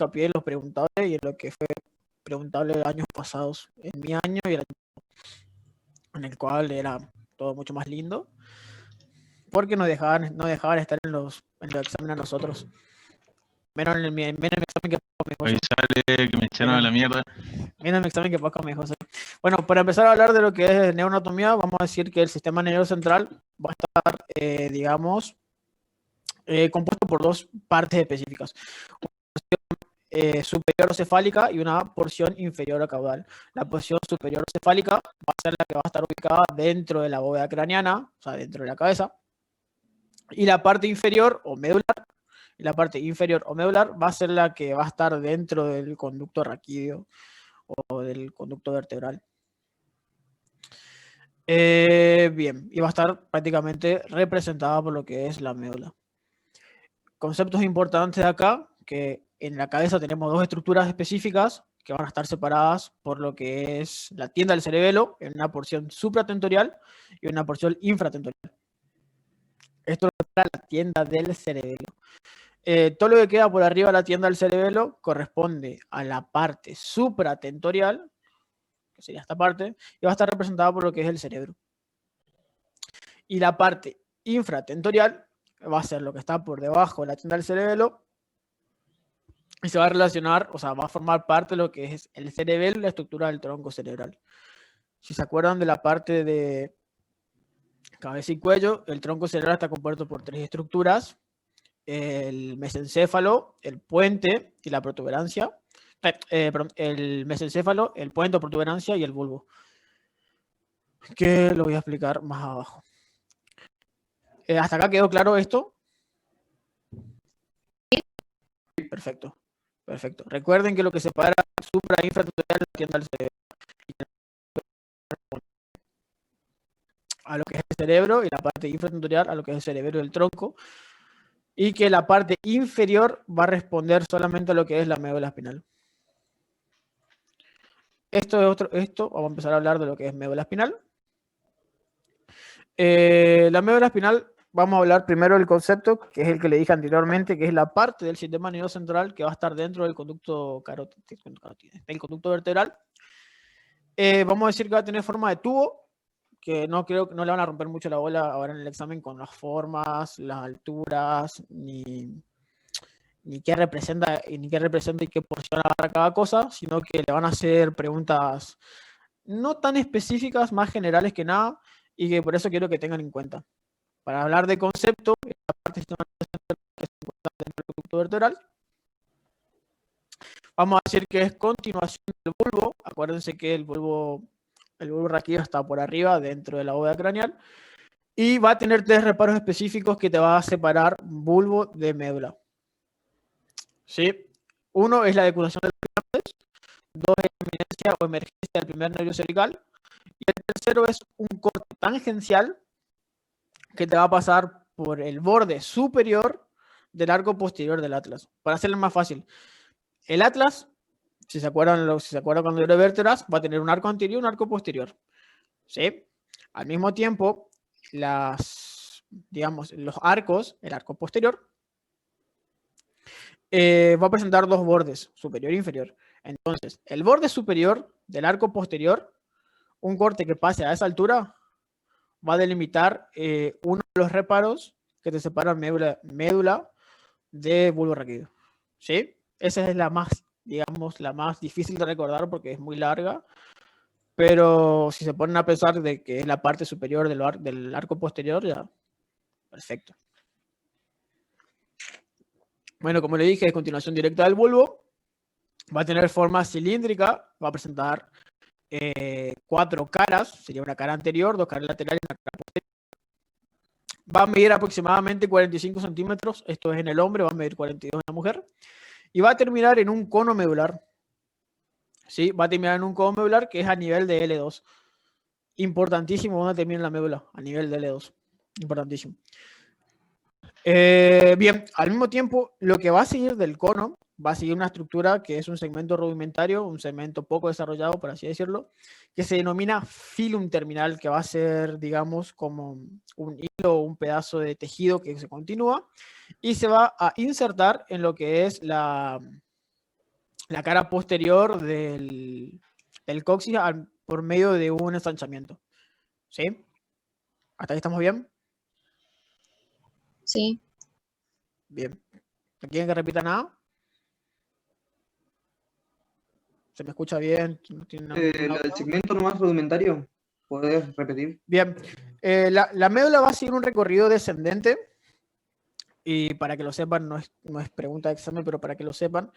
hincapié en lo preguntable y en lo que fue preguntable años pasados, en mi año y el año en el cual era todo mucho más lindo, porque no dejaban estar en los exámenes a nosotros. Menos en mi examen que Ahí sale que me echaron a la mierda. Menos mi examen que Paco me dijo. Bueno, para empezar a hablar de lo que es neuroanatomía, vamos a decir que el sistema nervioso central va a estar, digamos, compuesto por dos partes específicas. Una porción superior cefálica y una porción inferior caudal. La porción superior cefálica va a ser la que va a estar ubicada dentro de la bóveda craneana, o sea, dentro de la cabeza. Y la parte inferior o medular va a ser la que va a estar dentro del conducto raquídeo o del conducto vertebral. Bien, y va a estar prácticamente representada por lo que es la médula. Conceptos importantes de acá, que en la cabeza tenemos dos estructuras específicas que van a estar separadas por lo que es la tienda del cerebelo, en una porción supratentorial y una porción infratentorial. Esto es la tienda del cerebelo. Todo lo que queda por arriba de la tienda del cerebelo corresponde a la parte supratentorial, que sería esta parte, y va a estar representada por lo que es el cerebro. Y la parte infratentorial va a ser lo que está por debajo de la tienda del cerebelo y se va a relacionar, o sea, va a formar parte de lo que es el cerebelo y la estructura del tronco cerebral. Si se acuerdan de la parte de cabeza y cuello, el tronco cerebral está compuesto por tres estructuras: el mesencéfalo, el puente y la protuberancia. El mesencéfalo, el puente o protuberancia y el bulbo, que lo voy a explicar más abajo. ¿Hasta acá quedó claro esto? Perfecto. Perfecto. Recuerden que lo que separa supra e infratentorial la tienda del cerebro a lo que es el cerebro y la parte infratentorial a lo que es el cerebro y el tronco, y que la parte inferior va a responder solamente a lo que es la médula espinal. Vamos a empezar a hablar de lo que es médula espinal. La médula espinal, vamos a hablar primero del concepto, que es el que le dije anteriormente, que es la parte del sistema nervioso central que va a estar dentro del conducto del conducto vertebral. Vamos a decir que va a tener forma de tubo, que no creo que no le van a romper mucho la bola ahora en el examen con las formas, las alturas, ni qué representa y qué porción agarra cada cosa, sino que le van a hacer preguntas no tan específicas, más generales que nada, y que por eso quiero que tengan en cuenta. Para hablar de concepto, la parte que es importante en el conducto vertebral, vamos a decir que es continuación del bulbo. Acuérdense que el bulbo raquídeo está por arriba, dentro de la bóveda craneal, y va a tener tres reparos específicos que te va a separar bulbo de médula. ¿Sí? Uno es la decutación de las pirámides, dos es la eminencia o emergencia del primer nervio cervical, y el tercero es un corte tangencial que te va a pasar por el borde superior del arco posterior del atlas. Para hacerlo más fácil, el atlas, si se acuerdan cuando era vértebras, va a tener un arco anterior y un arco posterior. ¿Sí? Al mismo tiempo, los arcos, el arco posterior, va a presentar dos bordes, superior e inferior. Entonces, el borde superior del arco posterior, un corte que pase a esa altura, va a delimitar uno de los reparos que te separan médula de bulbo raquídeo. ¿Sí? Esa es la más difícil de recordar porque es muy larga, pero si se ponen a pensar de que es la parte superior del arco posterior, ya, perfecto. Bueno, como le dije, es continuación directa del bulbo. Va a tener forma cilíndrica, va a presentar 4 caras, sería una cara anterior, 2 caras laterales y una cara posterior. Va a medir aproximadamente 45 centímetros, esto es en el hombre, va a medir 42 en la mujer, y va a terminar en un cono medular. ¿Sí? Va a terminar en un cono medular que es a nivel de L2. Importantísimo donde termina la médula, a nivel de L2. Importantísimo. Bien, al mismo tiempo, lo que va a seguir del cono va a seguir una estructura que es un segmento rudimentario, un segmento poco desarrollado, por así decirlo, que se denomina filum terminal, que va a ser, digamos, como un hilo o un pedazo de tejido que se continúa y se va a insertar en lo que es la cara posterior del coxis por medio de un ensanchamiento. ¿Sí? ¿Hasta ahí estamos bien? Sí. Bien. ¿No quieren que repita nada? ¿Se me escucha bien? ¿No tiene ninguna El duda? segmento nomás rudimentario, ¿puedes repetir? Bien. La médula va a seguir un recorrido descendente. Y para que lo sepan, no es pregunta de examen, pero para que lo sepan,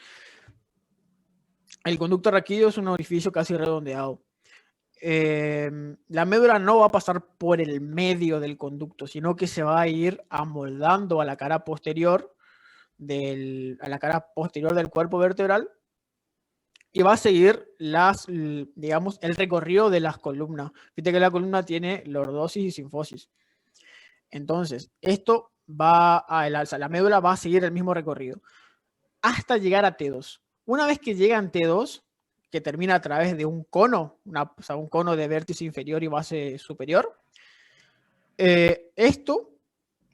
el conducto raquídeo es un orificio casi redondeado. La médula no va a pasar por el medio del conducto, sino que se va a ir amoldando a la cara posterior del cuerpo vertebral y va a seguir digamos, el recorrido de las columnas. Fíjate que la columna tiene lordosis y sinfosis. Entonces, esto va al alza. La médula va a seguir el mismo recorrido hasta llegar a T2. Una vez que llega en T2, que termina a través de un cono, un cono de vértice inferior y base superior, esto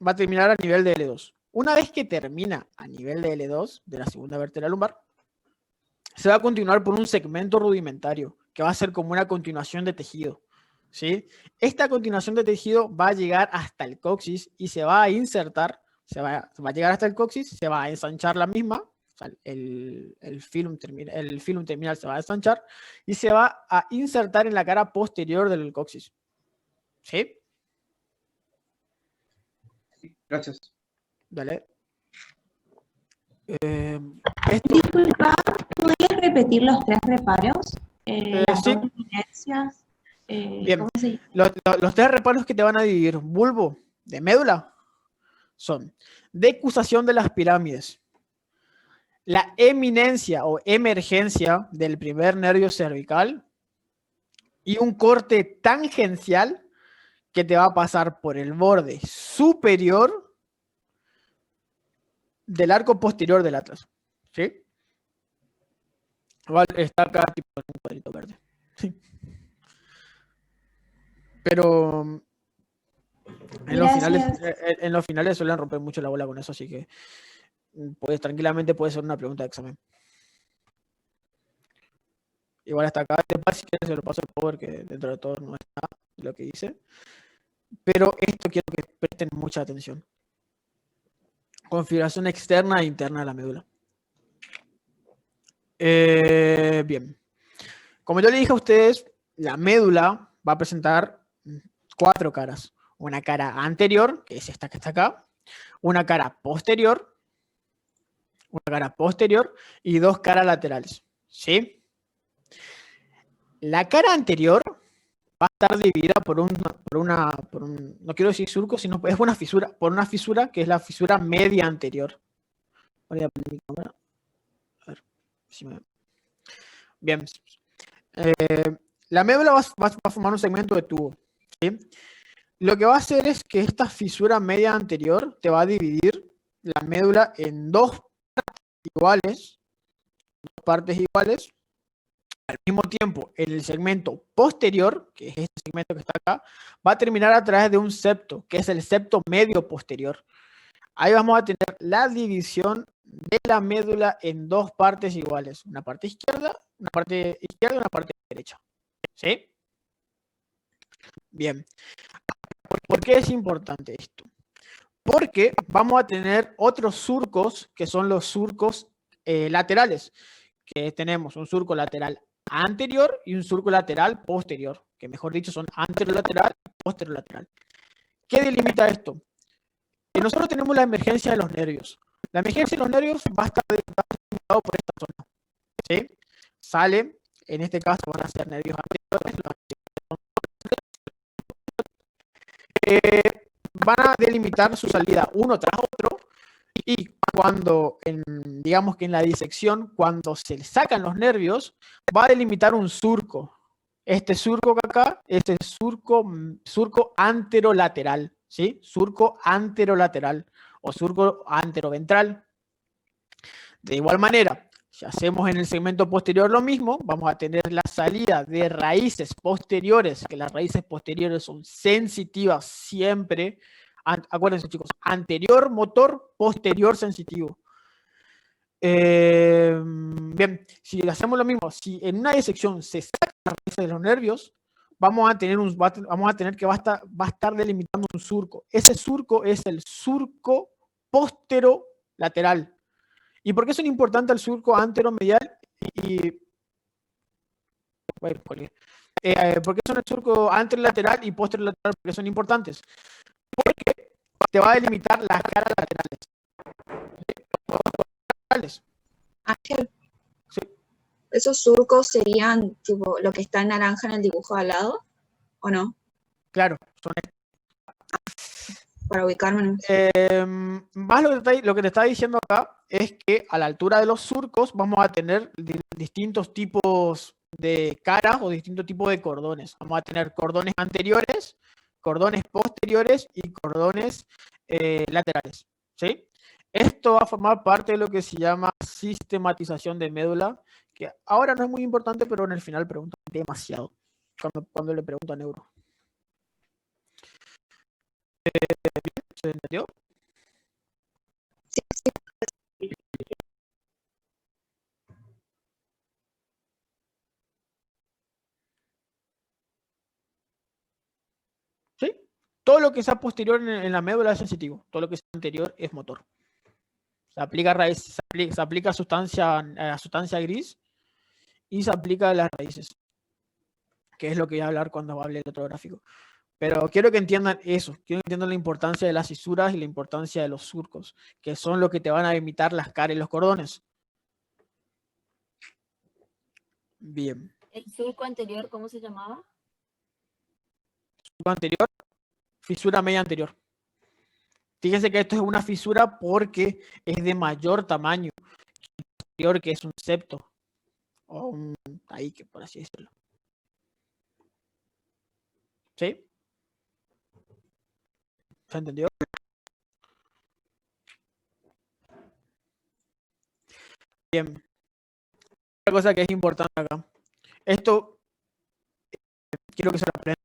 va a terminar a nivel de L2. Una vez que termina a nivel de L2, de la segunda vértebra lumbar, se va a continuar por un segmento rudimentario, que va a ser como una continuación de tejido. ¿Sí? Esta continuación de tejido va a llegar hasta el coxis y se va a insertar, se va a llegar hasta el coxis, se va a ensanchar la misma, o sea, el filum terminal se va a ensanchar y se va a insertar en la cara posterior del coxis. ¿Sí? Gracias. Dale. Disculpa, ¿podrías repetir los 3 reparos? Las Sí. 2 eminencias. Bien. ¿Cómo se llama? Los 3 reparos que te van a dividir bulbo de médula son decusación de las pirámides, la eminencia o emergencia del primer nervio cervical y un corte tangencial que te va a pasar por el borde superior del arco posterior del atlas. ¿Sí? Está acá tipo en un cuadrito verde. ¿Sí? Pero en los finales suelen romper mucho la bola con eso, así que tranquilamente puede ser una pregunta de examen. Igual hasta acá, si quieres se lo paso el power, que dentro de todo no está lo que dice. Pero esto quiero que presten mucha atención. Configuración externa e interna de la médula. Bien. Como yo le dije a ustedes, la médula va a presentar 4 caras. Una cara anterior, que es esta que está acá. Una cara posterior y 2 caras laterales. ¿Sí? La cara anterior va a estar dividida no quiero decir surco, sino es una fisura, por una fisura que es la fisura media anterior. Voy a poner mi cámara. A ver si me... Bien. La médula va a formar un segmento de tubo. ¿Sí? Lo que va a hacer es que esta fisura media anterior te va a dividir la médula en 2 partes iguales. Al mismo tiempo, en el segmento posterior, que es este segmento que está acá, va a terminar a través de un septo, que es el septo medio posterior. Ahí vamos a tener la división de la médula en 2 partes iguales. Una parte izquierda y una parte derecha. ¿Sí? Bien. ¿Por qué es importante esto? Porque vamos a tener otros surcos, que son los surcos laterales. Que tenemos un surco lateral anterior y un surco lateral posterior, que mejor dicho son anterolateral y posterolateral. ¿Qué delimita esto? Que nosotros tenemos la emergencia de los nervios. La emergencia de los nervios va a estar delimitado por esta zona. ¿Sí? Sale, en este caso van a ser nervios anteriores. Van a delimitar su salida uno tras otro y cuando, digamos que en la disección, cuando se sacan los nervios, va a delimitar un surco. Este surco que acá es el surco anterolateral, ¿sí? Surco anterolateral o surco anteroventral. De igual manera, si hacemos en el segmento posterior lo mismo, vamos a tener la salida de raíces posteriores, que las raíces posteriores son sensitivas siempre. Acuérdense, chicos, anterior motor, posterior sensitivo. Bien, si hacemos lo mismo, si en una disección se sacan las raíces de los nervios, vamos a tener que va a estar delimitando un surco. Ese surco es el surco posterolateral. ¿Y por qué son importantes el surco anteromedial ¿por qué son el surco anterolateral y posterolateral? Porque son importantes. Porque te va a delimitar las caras laterales. Ángel, Sí. ¿esos surcos serían tipo lo que está en naranja en el dibujo de al lado? ¿O no? Claro, son Para ubicarme en... más lo que te está diciendo acá es que a la altura de los surcos vamos a tener distintos tipos de caras o distintos tipos de cordones. Vamos a tener cordones anteriores, cordones posteriores y cordones laterales. ¿Sí? Esto va a formar parte de lo que se llama sistematización de médula, que ahora no es muy importante, pero en el final preguntan demasiado cuando le pregunto a neuro. ¿Se entendió? Sí. ¿Sí? Todo lo que sea posterior en la médula es sensitivo, todo lo que sea anterior es motor. Se aplica se aplica a sustancia gris y se aplica a las raíces, que es lo que voy a hablar cuando hable del otro gráfico. Pero quiero que entiendan eso, quiero que entiendan la importancia de las fisuras y la importancia de los surcos, que son lo que te van a limitar las caras y los cordones. Bien. ¿El surco anterior cómo se llamaba? Surco anterior, fisura media anterior. Fíjense que esto es una fisura porque es de mayor tamaño que es un septo. O un taíque, por así decirlo. ¿Sí? ¿Se entendió? Bien. Otra cosa que es importante acá. Esto quiero que se lo aprendan.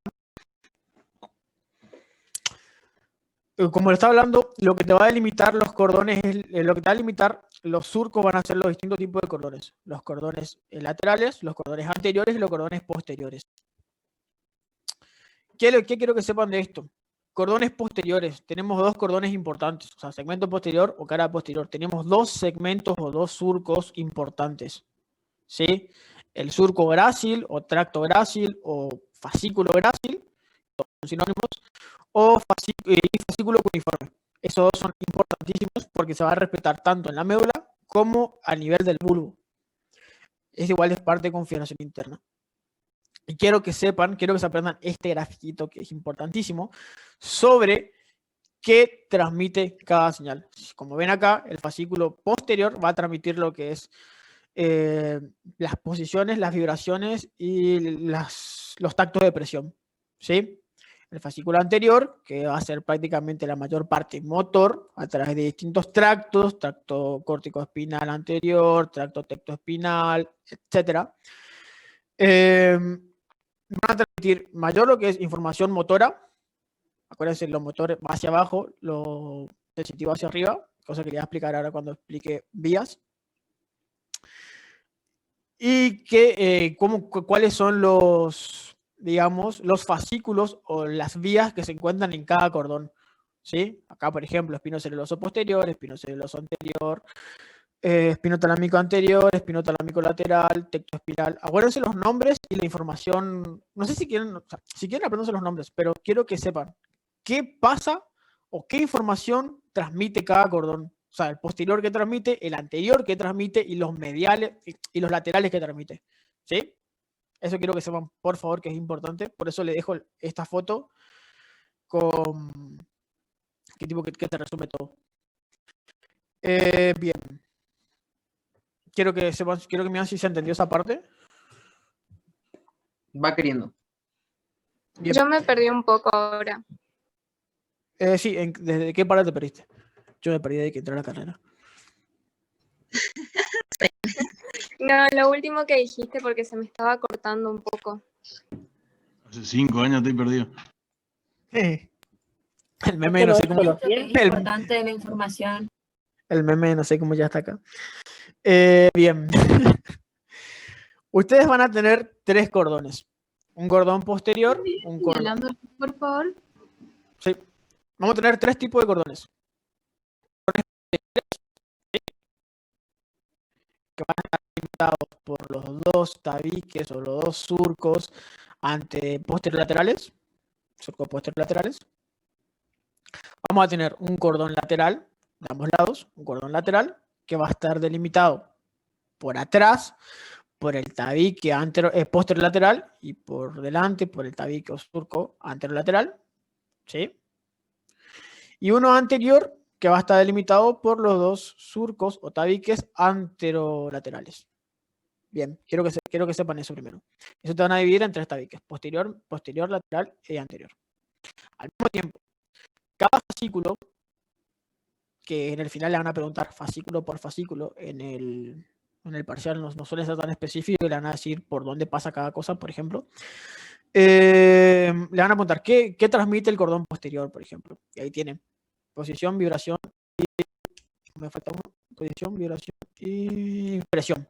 Como lo estaba hablando, lo que te va a delimitar los cordones, lo que te va a limitar los surcos van a ser los distintos tipos de cordones. Los cordones laterales, los cordones anteriores y los cordones posteriores. ¿Qué quiero que sepan de esto? Cordones posteriores. Tenemos dos cordones importantes. O sea, segmento posterior o cara posterior. Tenemos dos segmentos o dos surcos importantes. ¿Sí? El surco grácil o tracto grácil o fascículo grácil, son sinónimos, o fascículo cuneiforme. Esos dos son importantísimos porque se va a respetar tanto en la médula como a nivel del bulbo. Es igual, es parte de configuración interna. Y quiero que se aprendan este grafiquito que es importantísimo sobre qué transmite cada señal. Como ven acá, el fascículo posterior va a transmitir lo que es las posiciones, las vibraciones y los tactos de presión. ¿Sí? El fascículo anterior, que va a ser prácticamente la mayor parte motor, a través de distintos tractos, tracto córtico-espinal anterior, tracto tectoespinal, etc. Van a transmitir mayor lo que es información motora. Acuérdense, los motores hacia abajo, lo sensitivo hacia arriba, cosa que les voy a explicar ahora cuando explique vías. Y cuáles son los, digamos, los fascículos o las vías que se encuentran en cada cordón. ¿Sí? Acá, por ejemplo, espinoceluloso posterior, espinoceluloso anterior, espinotalámico anterior, espinotalámico lateral, tectoespinal. Acuérdense los nombres y la información. No sé si quieren, si quieren aprenderse los nombres, pero quiero que sepan qué pasa o qué información transmite cada cordón. O sea, el posterior que transmite, el anterior que transmite y los mediales y los laterales que transmite. ¿Sí? Eso quiero que sepan, por favor, que es importante. Por eso le dejo esta foto con que te resume todo. Bien. Quiero que me digan si se entendió esa parte. Va queriendo. Bien. Yo me perdí un poco ahora. Sí, ¿desde qué parte te perdiste? Yo me perdí de que entré a la carrera. No, lo último que dijiste porque se me estaba cortando un poco. Hace 5 años estoy perdido. El meme no sé cómo. Es importante la información. El meme no sé cómo ya está acá. Bien. Ustedes van a tener 3 cordones. Un cordón posterior, un cordón... Hablando, por favor. Sí. Vamos a tener 3 tipos de cordones. Que van a estar limitados por los 2 tabiques o los 2 surcos posterolaterales. Surcos posterolaterales. Vamos a tener un cordón lateral de ambos lados, un cordón lateral que va a estar delimitado por atrás por el tabique posterolateral y por delante por el tabique o surco anterolateral, ¿sí? Y uno anterior que va a estar delimitado por los 2 surcos o tabiques anterolaterales. Bien, quiero que sepan eso primero. Eso te van a dividir en 3 tabiques, posterior, lateral y anterior. Al mismo tiempo, cada fascículo, que en el final le van a preguntar fascículo por fascículo, en el parcial no suele ser tan específico, le van a decir por dónde pasa cada cosa, por ejemplo. Le van a preguntar ¿qué transmite el cordón posterior, por ejemplo? Y ahí tienen posición, vibración y... me falta uno. Posición, vibración y presión.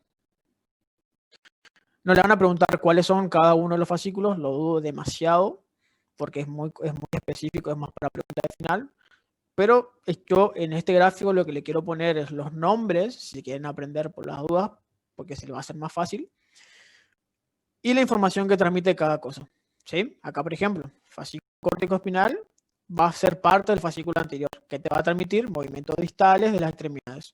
No le van a preguntar cuáles son cada uno de los fascículos, lo dudo demasiado, porque es muy específico, es más para preguntar al final. Pero yo en este gráfico lo que le quiero poner es los nombres, si quieren aprender por las dudas, porque se le va a hacer más fácil. Y la información que transmite cada cosa. ¿Sí? Acá, por ejemplo, fascículo córtico espinal va a ser parte del fascículo anterior, que te va a transmitir movimientos distales de las extremidades.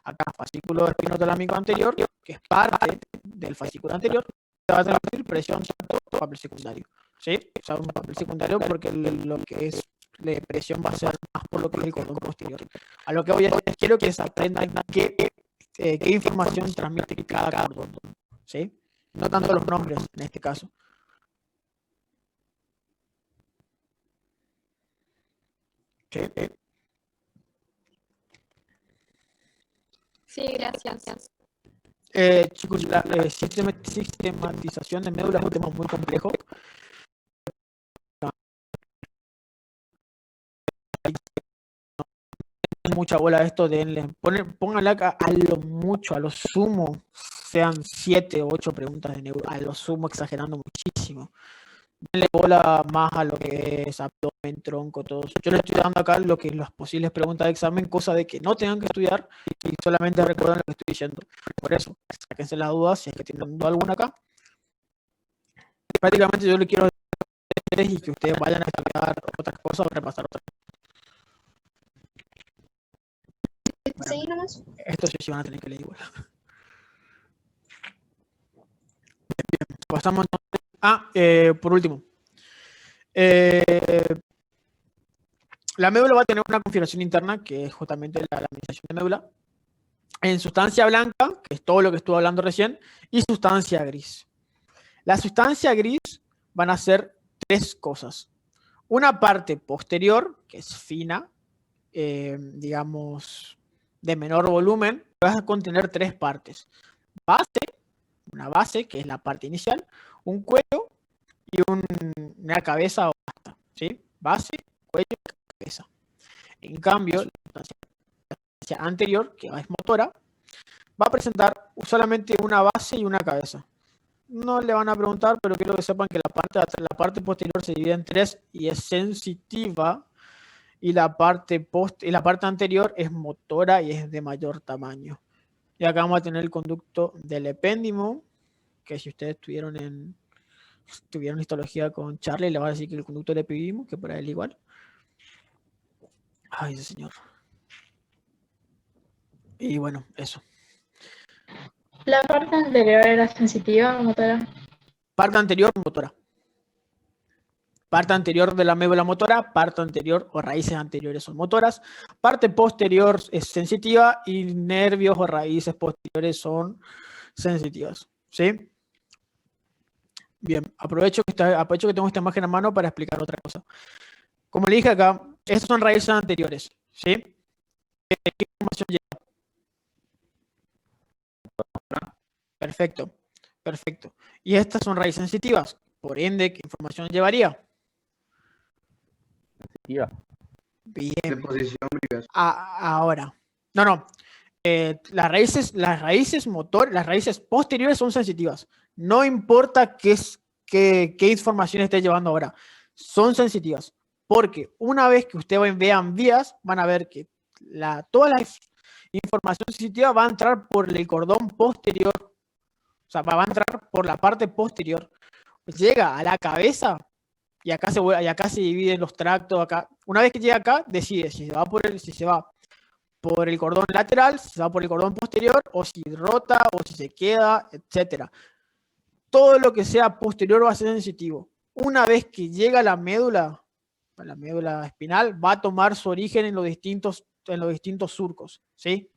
Acá, fascículo espinotalámico anterior, que es parte del fascículo anterior, te va a transmitir presión sobre papel secundario. ¿Sí? O sea, un papel secundario porque lo que es de presión va a ser más por lo que es el cordón posterior. A lo que voy a decir es quiero que se aprendan qué información transmite cada cordón. ¿Sí? No tanto los nombres en este caso. ¿Sí? Sí, gracias. Chicos, la sistematización de médula es un tema muy complejo. Mucha bola a esto, pónganle acá a lo mucho, a lo sumo, sean 7 o 8 preguntas de neuro, a lo sumo exagerando muchísimo. Denle bola más a lo que es abdomen, tronco, todo eso. Yo le estoy dando acá lo que es las posibles preguntas de examen, cosa de que no tengan que estudiar y solamente recuerden lo que estoy diciendo. Por eso, sáquense las dudas si es que tienen duda alguna acá. Prácticamente yo le quiero decir y que ustedes vayan a estudiar otras cosas o repasar otras cosas. Sí, nomás. Esto sí van a tener que leer igual. Bien, pasamos por último. La médula va a tener una configuración interna que es justamente la laminación de médula en sustancia blanca, que es todo lo que estuve hablando recién, y sustancia gris. La sustancia gris van a ser 3 cosas. Una parte posterior, que es fina, digamos, de menor volumen, va a contener 3 partes. Una base, que es la parte inicial, un cuello y una cabeza o asta, ¿sí? Base, cuello y cabeza. En cambio, la sustancia anterior, que es motora, va a presentar solamente una base y una cabeza. No le van a preguntar, pero quiero que sepan que la parte posterior se divide en 3 y es sensitiva, y la parte anterior es motora y es de mayor tamaño. Y acá vamos a tener el conducto del epéndimo, que si ustedes tuvieron histología con Charlie, le van a decir que el conducto del epidimo, que para él igual. Ay, ese señor. Y bueno, eso. La parte anterior era sensitiva o motora. Parte anterior, motora. Parte anterior de la médula motora, parte anterior o raíces anteriores son motoras. Parte posterior es sensitiva y nervios o raíces posteriores son sensitivas. ¿Sí? Bien, aprovecho que tengo esta imagen a mano para explicar otra cosa. Como le dije acá, estas son raíces anteriores. ¿Sí? ¿Qué información lleva? Perfecto, perfecto. Y estas son raíces sensitivas. Por ende, ¿qué información llevaría? Bien. De posición, vibración. Ahora. No. las raíces posteriores son sensitivas. No importa qué información esté llevando ahora, son sensitivas. Porque una vez que ustedes vean vías, van a ver que toda la información sensitiva va a entrar por el cordón posterior. O sea, va a entrar por la parte posterior. Llega a la cabeza y acá se dividen los tractos. Una vez que llega acá, decide si se va por el cordón lateral, si se va por el cordón posterior, o si rota, o si se queda, etc. Todo lo que sea posterior va a ser sensitivo. Una vez que llega a la médula espinal, va a tomar su origen en los distintos surcos, ¿sí?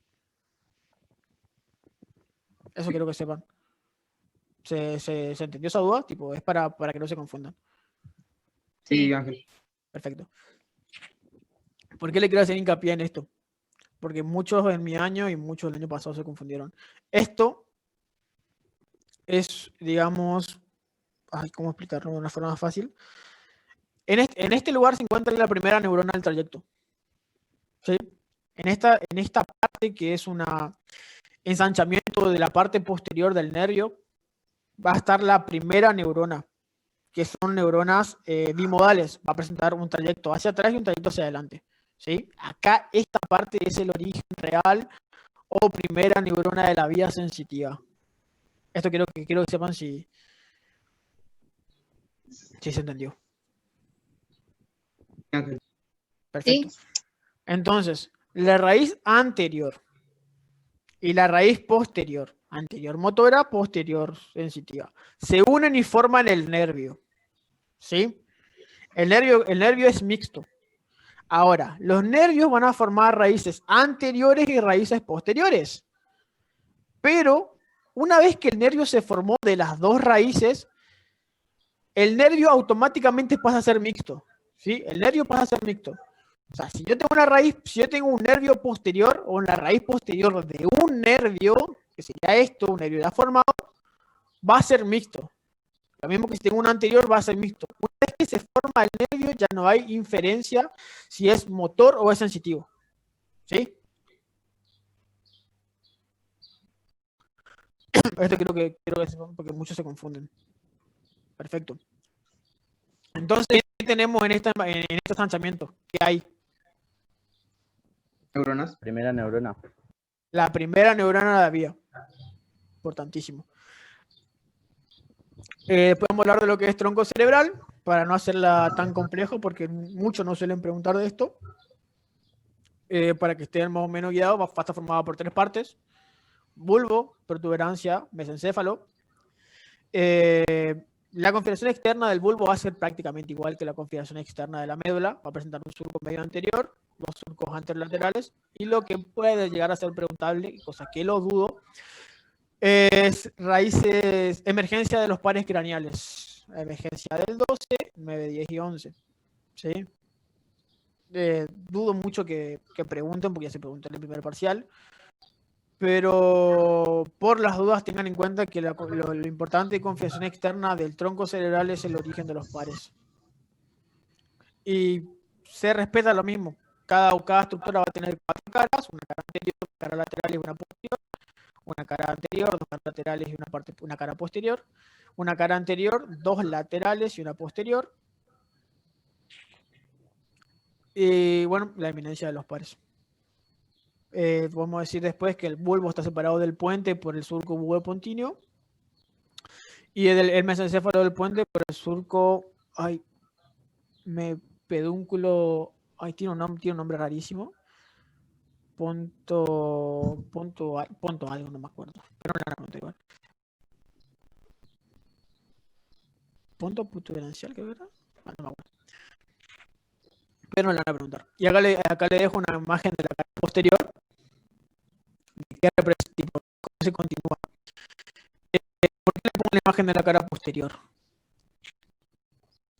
Eso quiero que sepan. ¿Se entendió esa duda? Tipo, es para que no se confundan. Sí, Ángel. Perfecto. ¿Por qué le quiero hacer hincapié en esto? Porque muchos en mi año y muchos el año pasado se confundieron. Esto es, digamos, ¿cómo explicarlo de una forma más fácil? En este lugar se encuentra la primera neurona del trayecto. ¿Sí? En esta parte que es un ensanchamiento de la parte posterior del nervio, va a estar la primera neurona, que son neuronas bimodales. Va a presentar un trayecto hacia atrás y un trayecto hacia adelante. ¿Sí? Acá esta parte es el origen real o primera neurona de la vía sensitiva. Esto quiero que sepan si se entendió. Ángel. Perfecto. Sí. Entonces, la raíz anterior y la raíz posterior, anterior motora, posterior sensitiva, se unen y forman el nervio. ¿Sí? El nervio es mixto. Ahora, los nervios van a formar raíces anteriores y raíces posteriores. Pero, una vez que el nervio se formó de las dos raíces, el nervio automáticamente pasa a ser mixto. ¿Sí? El nervio pasa a ser mixto. O sea, si yo tengo un nervio posterior o una raíz posterior de un nervio, que sería esto, un nervio ya formado, va a ser mixto. Lo mismo que si tengo un anterior, va a ser mixto. Una vez que se forma el nervio, ya no hay inferencia si es motor o es sensitivo. ¿Sí? Esto quiero que sepan porque muchos se confunden. Perfecto. Entonces, ¿qué tenemos en este ensanchamiento? ¿Qué hay? Neuronas. Primera neurona. La primera neurona de la vía. Importantísimo. Podemos hablar de lo que es tronco cerebral, para no hacerla tan complejo, porque muchos no suelen preguntar de esto. Para que estén más o menos guiados, va a estar formada por 3 partes. Bulbo, protuberancia, mesencéfalo. La configuración externa del bulbo va a ser prácticamente igual que la configuración externa de la médula. Va a presentar un surco medio anterior, 2 surcos anterolaterales, y lo que puede llegar a ser preguntable, cosa que lo dudo, es emergencia de los pares craneales. Emergencia del 12, 9, 10 y 11. ¿Sí? Dudo mucho que pregunten, porque ya se preguntó en el primer parcial. Pero por las dudas tengan en cuenta que lo importante de configuración externa del tronco cerebral es el origen de los pares. Y se respeta lo mismo. Cada estructura va a tener 4 caras, una cara anterior, una cara lateral y una posterior. Una cara anterior, 2 caras laterales y una cara posterior. Una cara anterior, 2 laterales y una posterior. Y bueno, la eminencia de los pares. Vamos a decir después que el bulbo está separado del puente por el surco bulbopontíneo y el mesencéfalo del puente por el surco pedúnculo, tiene un nombre rarísimo, ponto algo, no me acuerdo, pero no la pregunta igual. Ponto protuberancial, ¿qué verdad? No me acuerdo. Pero no la van a preguntar. Y acá le dejo una imagen de la cara posterior. ¿Qué representa? ¿Cómo se continúa? ¿Por qué le pongo la imagen de la cara posterior?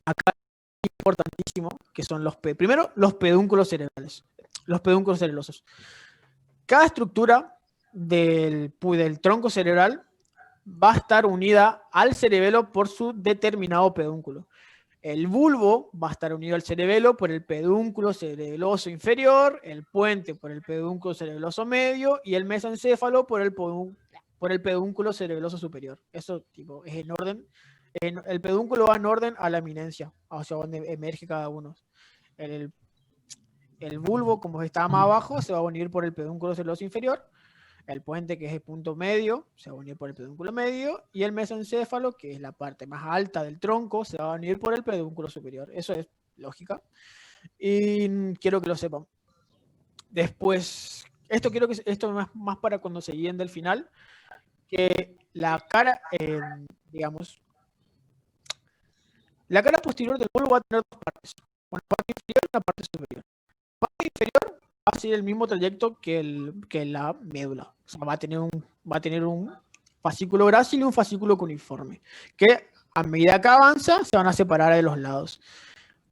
Acá es importantísimo que son primero los pedúnculos cerebrales. Los pedúnculos cerelosos. Cada estructura del tronco cerebral va a estar unida al cerebelo por su determinado pedúnculo. El bulbo va a estar unido al cerebelo por el pedúnculo cerebeloso inferior, el puente por el pedúnculo cerebeloso medio y el mesencéfalo por el pedúnculo cerebeloso superior. Eso tipo, es en orden. El pedúnculo va en orden a la eminencia, hacia donde emerge cada uno. El bulbo, como está más abajo, se va a unir por el pedúnculo cerebeloso inferior. El puente, que es el punto medio, se va a unir por el pedúnculo medio, y el mesencéfalo, que es la parte más alta del tronco, se va a unir por el pedúnculo superior. Eso es lógica. Y quiero que lo sepan. Después, esto es más para cuando se guíen del final, que la cara, digamos, la cara posterior del bulbo va a tener dos partes, una parte inferior y una parte superior. La parte inferior va a seguir el mismo trayecto que la médula. O sea, va a tener un fascículo grácil y un fascículo cuneiforme, que a medida que avanza se van a separar de los lados.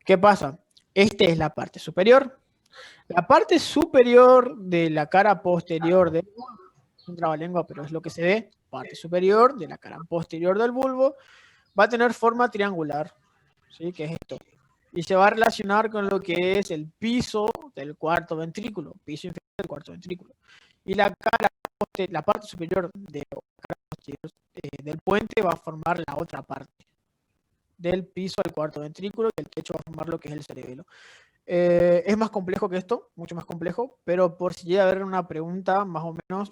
¿Qué pasa? Esta es la parte superior. La parte superior de la cara posterior del bulbo, es un trabalengua, pero es lo que se ve, parte superior de la cara posterior del bulbo, va a tener forma triangular, ¿sí? Que es esto. Y se va a relacionar con lo que es el piso del cuarto ventrículo, piso inferior del cuarto ventrículo. Y la parte superior del puente va a formar la otra parte del piso al cuarto ventrículo, y el techo va a formar lo que es el cerebelo. Es más complejo que esto, mucho más complejo, pero por si llega a haber una pregunta más o menos,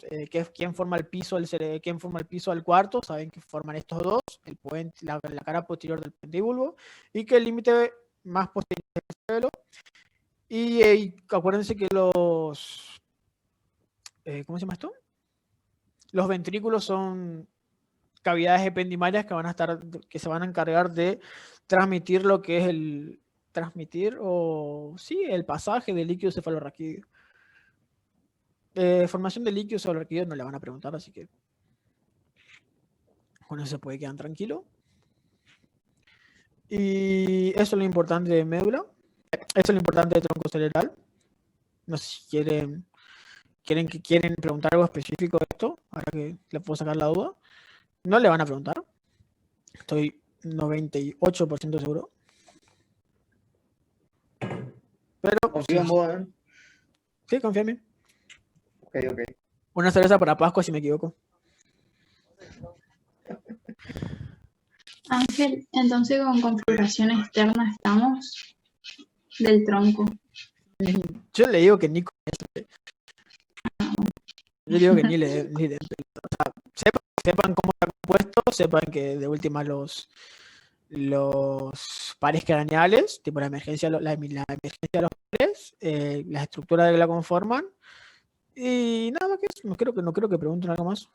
¿quién forma el piso quién forma el piso del cuarto? Saben que forman estos dos, el puente, la cara posterior del puente y bulbo, y que el límite más posterior del cerebelo. Y acuérdense que los ¿cómo se llama esto? Los ventrículos son cavidades ependimarias que se van a encargar de transmitir lo que es el pasaje del líquido cefalorraquídeo. Formación de líquido cefalorraquídeo no le van a preguntar, así que con eso se puede quedar tranquilo. Y eso es lo importante de médula. Eso es lo importante de tronco cerebral. No sé si quieren preguntar algo específico de esto, ahora que le puedo sacar la duda. No le van a preguntar. Estoy 98% seguro. Pero Confío en vos, ¿eh? sí, confía en mí. Ok, ok. Una cerveza para Pascua, si me equivoco. Ángel, entonces con configuración externa estamos del tronco. Yo le digo que Nico. Yo digo que ni de. O sea, sepan cómo está compuesto, sepan que de última los pares craneales, tipo la emergencia de los pares, las estructuras que la conforman, y nada más que eso. No creo que pregunten algo más.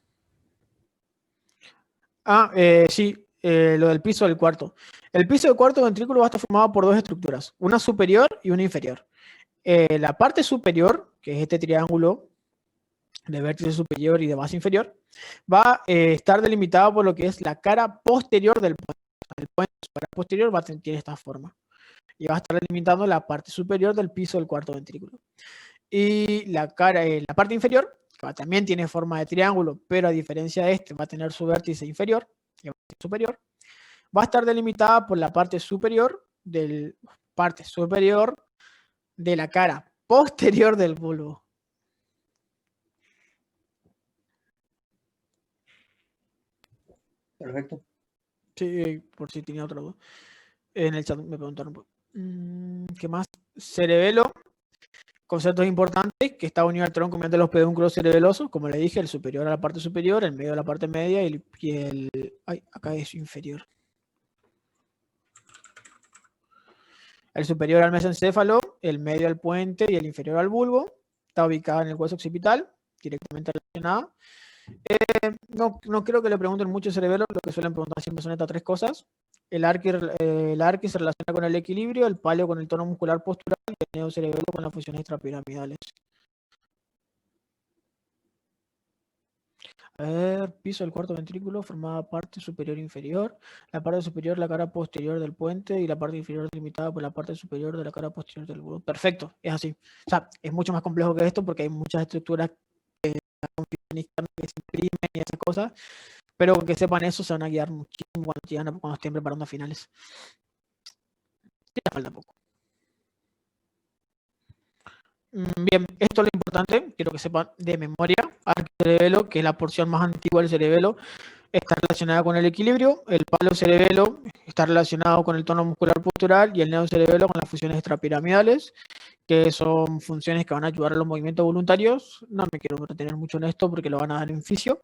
Sí, lo del piso del cuarto. El piso del cuarto ventrículo va a estar formado por dos estructuras, una superior y una inferior. La parte superior, que es este triángulo de vértice superior y de base inferior, va a estar delimitada por lo que es la cara posterior del puente. El puente posterior tiene esta forma y va a estar delimitando la parte superior del piso del cuarto ventrículo. Y la parte inferior, que también tiene forma de triángulo, pero a diferencia de este va a tener su vértice inferior y superior, va a estar delimitada por la parte superior de la cara posterior del bulbo. Perfecto. Sí, por si tenía otra duda. En el chat me preguntaron. ¿Qué más? Cerebelo. Conceptos importantes, que está unido al tronco mediante los pedúnculos cerebelosos, como le dije, el superior a la parte superior, el medio a la parte media y acá es inferior. El superior al mesencéfalo, el medio al puente y el inferior al bulbo. Está ubicada en el hueso occipital, directamente relacionada. No creo que le pregunten mucho cerebelo, lo que suelen preguntar siempre son estas tres cosas. El arqui se relaciona con el equilibrio, el palio con el tono muscular postural y el neocerebelo con las funciones extrapiramidales. A ver, piso del cuarto ventrículo, formada parte superior e inferior. La parte superior, la cara posterior del puente, y la parte inferior delimitada por la parte superior de la cara posterior del bulbo. Perfecto, es así. O sea, es mucho más complejo que esto porque hay muchas estructuras que se imprimen y esas cosas, pero con que sepan eso se van a guiar muchísimo cuando estén preparando a finales. Ya falta poco. Bien, esto es lo importante, quiero que sepan de memoria. Arquiocerebelo, que es la porción más antigua del cerebelo, está relacionada con el equilibrio. El palocerebelo está relacionado con el tono muscular postural y el neocerebelo con las funciones extrapiramidales, que son funciones que van a ayudar a los movimientos voluntarios. No me quiero retener mucho en esto porque lo van a dar en fisio,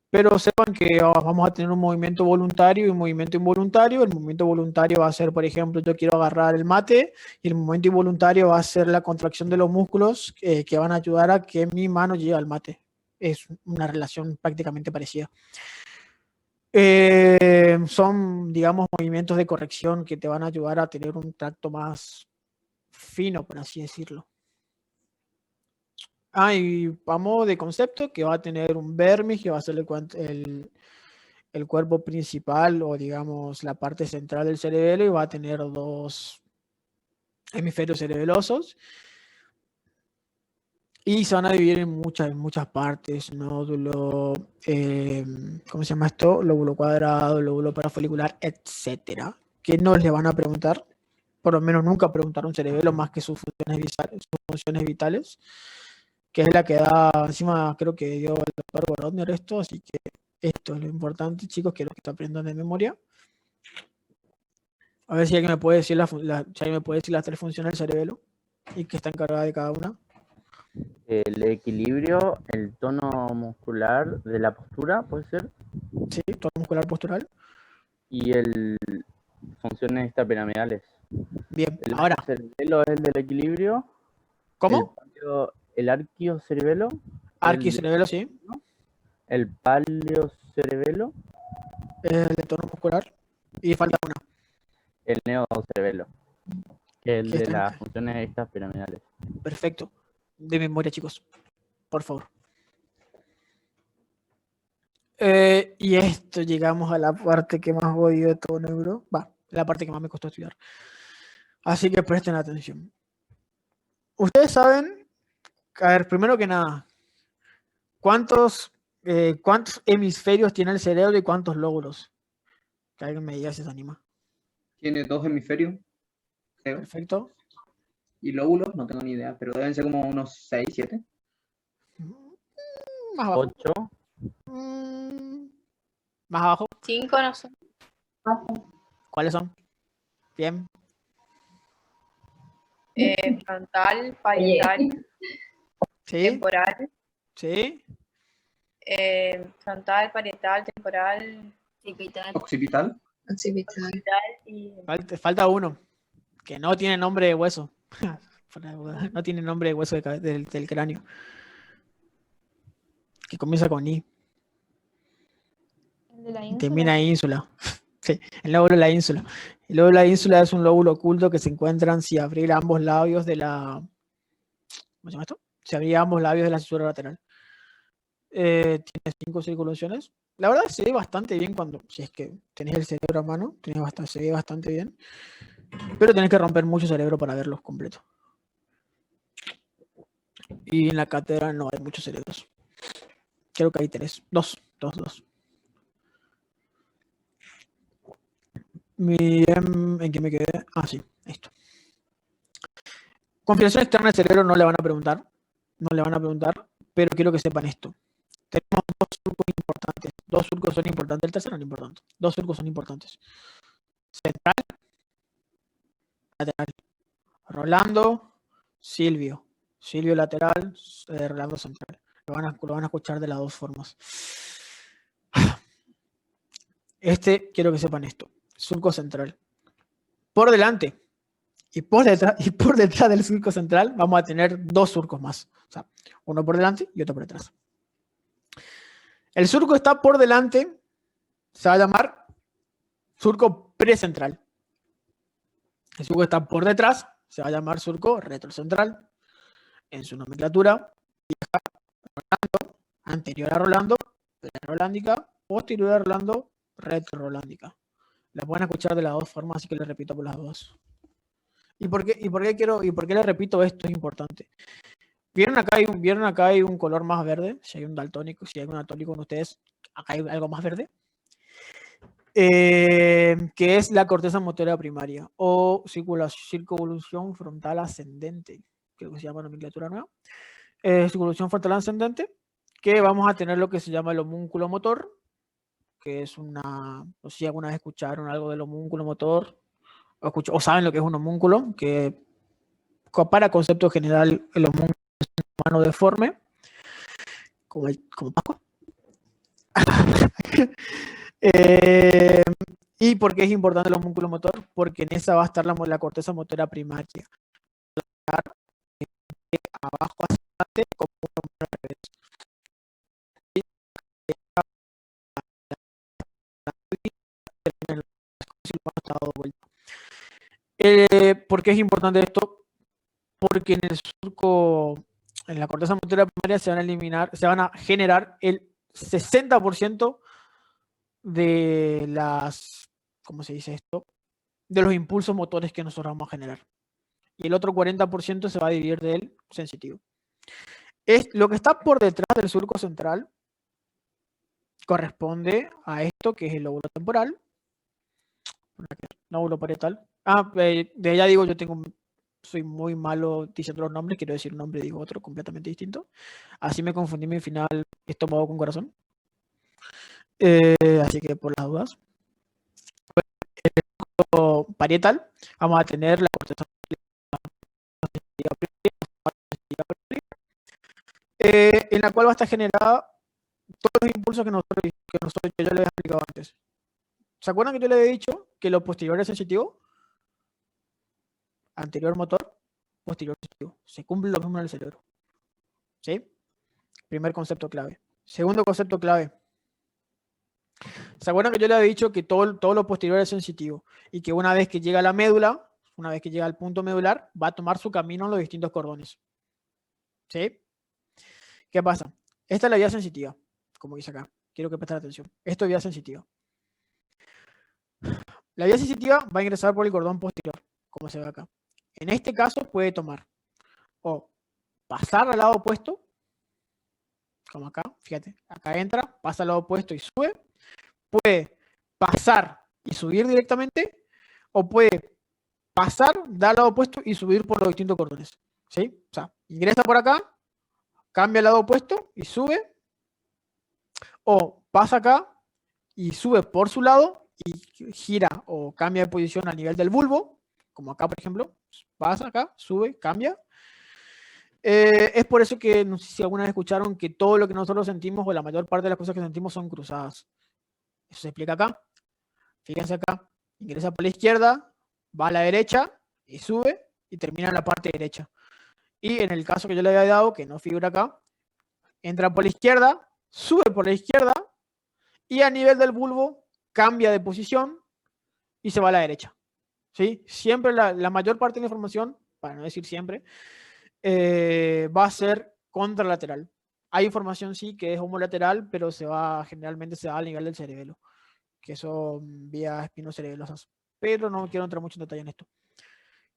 pero sepan que vamos a tener un movimiento voluntario y un movimiento involuntario. El movimiento voluntario va a ser, por ejemplo, yo quiero agarrar el mate, y el movimiento involuntario va a ser la contracción de los músculos que van a ayudar a que mi mano llegue al mate. Es una relación prácticamente parecida. Son, digamos, movimientos de corrección que te van a ayudar a tener un tracto más fino, por así decirlo. Y vamos de concepto que va a tener un vermis, que va a ser el cuerpo principal, o digamos la parte central del cerebelo, y va a tener dos hemisferios cerebelosos. Y se van a dividir en muchas partes: nódulo, ¿cómo se llama esto? Lóbulo cuadrado, lóbulo parafolicular, etcétera. Que no les van a preguntar, por lo menos nunca preguntaron un cerebelo más que sus funciones vitales, que es la que da, encima creo que dio el doctor Gorodner esto, así que esto es lo importante, chicos, quiero que te aprendan de memoria. A ver si alguien me puede decir si alguien me puede decir las 3 funciones del cerebelo y que está encargada de cada una. El equilibrio, el tono muscular de la postura, ¿puede ser? Sí, tono muscular postural. Y el funciones extrapiramidales. Bien, El ahora. cerebelo es el del equilibrio. ¿Cómo? El arquiocerebelo. Arquiocerebelo, sí. El paleocerebelo. Es el de tono muscular. Y falta una. El neocerebelo, que es el de está las funciones extrapiramidales. Perfecto. De memoria, chicos. Por favor. Y esto, llegamos a la parte que más odio de todo neuro. La parte que más me costó estudiar. Así que presten atención. Ustedes saben, a ver, primero que nada, ¿cuántos hemisferios tiene el cerebro y cuántos lóbulos? Que alguien me diga si se anima. Tiene 2 hemisferios, creo. Perfecto. Y lóbulos, no tengo ni idea, pero deben ser como unos 6, 7. Más abajo. 8. Más abajo. 5 no sé. ¿Cuáles son? Bien. Frontal, parietal, Sí. temporal. Sí. Frontal, parietal, temporal, Occipital. Occipital. y Falta uno, que no tiene nombre de hueso. No tiene nombre de hueso del cráneo. Que comienza con I. el de la Y termina en ínsula. Sí, el lóbulo de la ínsula. El lóbulo de la ínsula es un lóbulo oculto que se encuentran si abrir ambos labios de la... ¿Cómo se llama esto? Si abrir ambos labios de la cintura lateral. Tiene 5 circulaciones. La verdad se ve bastante bien si es que tenés el cerebro a mano, se ve bastante bien. Pero tenés que romper mucho cerebro para verlos completos. Y en la cátedra no hay muchos cerebros. Creo que hay 3. 2. ¿En qué me quedé? Sí, esto. Configuración externa del cerebro no le van a preguntar. Pero quiero que sepan esto. Tenemos 2 surcos importantes. 2 surcos son importantes. El tercero no es importante. 2 surcos son importantes. Central, lateral. Rolando, Silvio. Silvio lateral, Rolando central. Lo van a escuchar de las 2 formas. Quiero que sepan esto. Surco central. Por delante y por detrás del surco central vamos a tener 2 surcos más. O sea, uno por delante y otro por detrás. El surco está por delante, se va a llamar surco precentral. El surco está por detrás, se va a llamar surco retrocentral. En su nomenclatura, Rolando, anterior a Rolando, pre-rolándica, posterior a Rolando, retro-rolándica. La pueden escuchar de las 2 formas, así que les repito por las 2. ¿Y por qué les repito esto? Es importante. ¿Vieron acá hay un color más verde? Si hay un daltónico, si hay un daltónico con ustedes, acá hay algo más verde. que es la corteza motora primaria o circunvolución frontal ascendente, creo que se llama nomenclatura nueva. Circunvolución frontal ascendente, que vamos a tener lo que se llama el homúnculo motor, que es una, no sé si alguna vez escucharon algo del homúnculo motor, o saben lo que es un homúnculo, que para concepto general el homúnculo es un humano deforme, como Paco. ¿Y por qué es importante el homúnculo motor? Porque en esa va a estar la corteza motora primaria. Abajo hacia adelante como un humano al revés. ¿Por qué es importante esto? Porque en el surco, en la corteza motora primaria se van a generar el 60% de las, ¿cómo se dice esto? De los impulsos motores que nosotros vamos a generar. Y el otro 40% se va a dividir del sensitivo. Es lo que está por detrás del surco central, corresponde a esto que es el lóbulo temporal, lóbulo parietal. De allá digo, soy muy malo diciendo los nombres, quiero decir un nombre, digo otro completamente distinto. Así me confundí mi final estómago con corazón. Así que por las dudas. El parietal, vamos a tener la corteza en la cual va a estar generada todos los impulsos que yo les he explicado antes. ¿Se acuerdan que yo les he dicho que lo posterior es sensitivo? Anterior motor, posterior sensitivo. Se cumple lo mismo en el cerebro. ¿Sí? Primer concepto clave. Segundo concepto clave. ¿Se acuerdan que yo les he dicho que todo lo posterior es sensitivo? Y que una vez que llega a la médula, una vez que llega al punto medular, va a tomar su camino en los distintos cordones. ¿Sí? ¿Qué pasa? Esta es la vía sensitiva, como dice acá. Quiero que presten atención. Esto es vía sensitiva. La vía sensitiva va a ingresar por el cordón posterior, como se ve acá. En este caso puede tomar o pasar al lado opuesto, como acá, fíjate, acá entra, pasa al lado opuesto y sube. Puede pasar y subir directamente, o puede pasar, dar al lado opuesto y subir por los distintos cordones. ¿Sí? O sea, ingresa por acá, cambia al lado opuesto y sube, o pasa acá y sube por su lado y gira o cambia de posición a nivel del bulbo, como acá por ejemplo, pasa acá, sube, cambia. Es por eso que, no sé si alguna vez escucharon que todo lo que nosotros sentimos o la mayor parte de las cosas que sentimos son cruzadas. Eso se explica acá. Fíjense acá, ingresa por la izquierda, va a la derecha y sube y termina en la parte derecha. Y en el caso que yo le había dado, que no figura acá, entra por la izquierda, sube por la izquierda y a nivel del bulbo cambia de posición y se va a la derecha. ¿Sí? Siempre la mayor parte de la información, para no decir siempre, va a ser contralateral. Hay información sí que es homolateral, pero generalmente se va al nivel del cerebelo, que son vías espinocerebelosas. Pero no quiero entrar mucho en detalle en esto.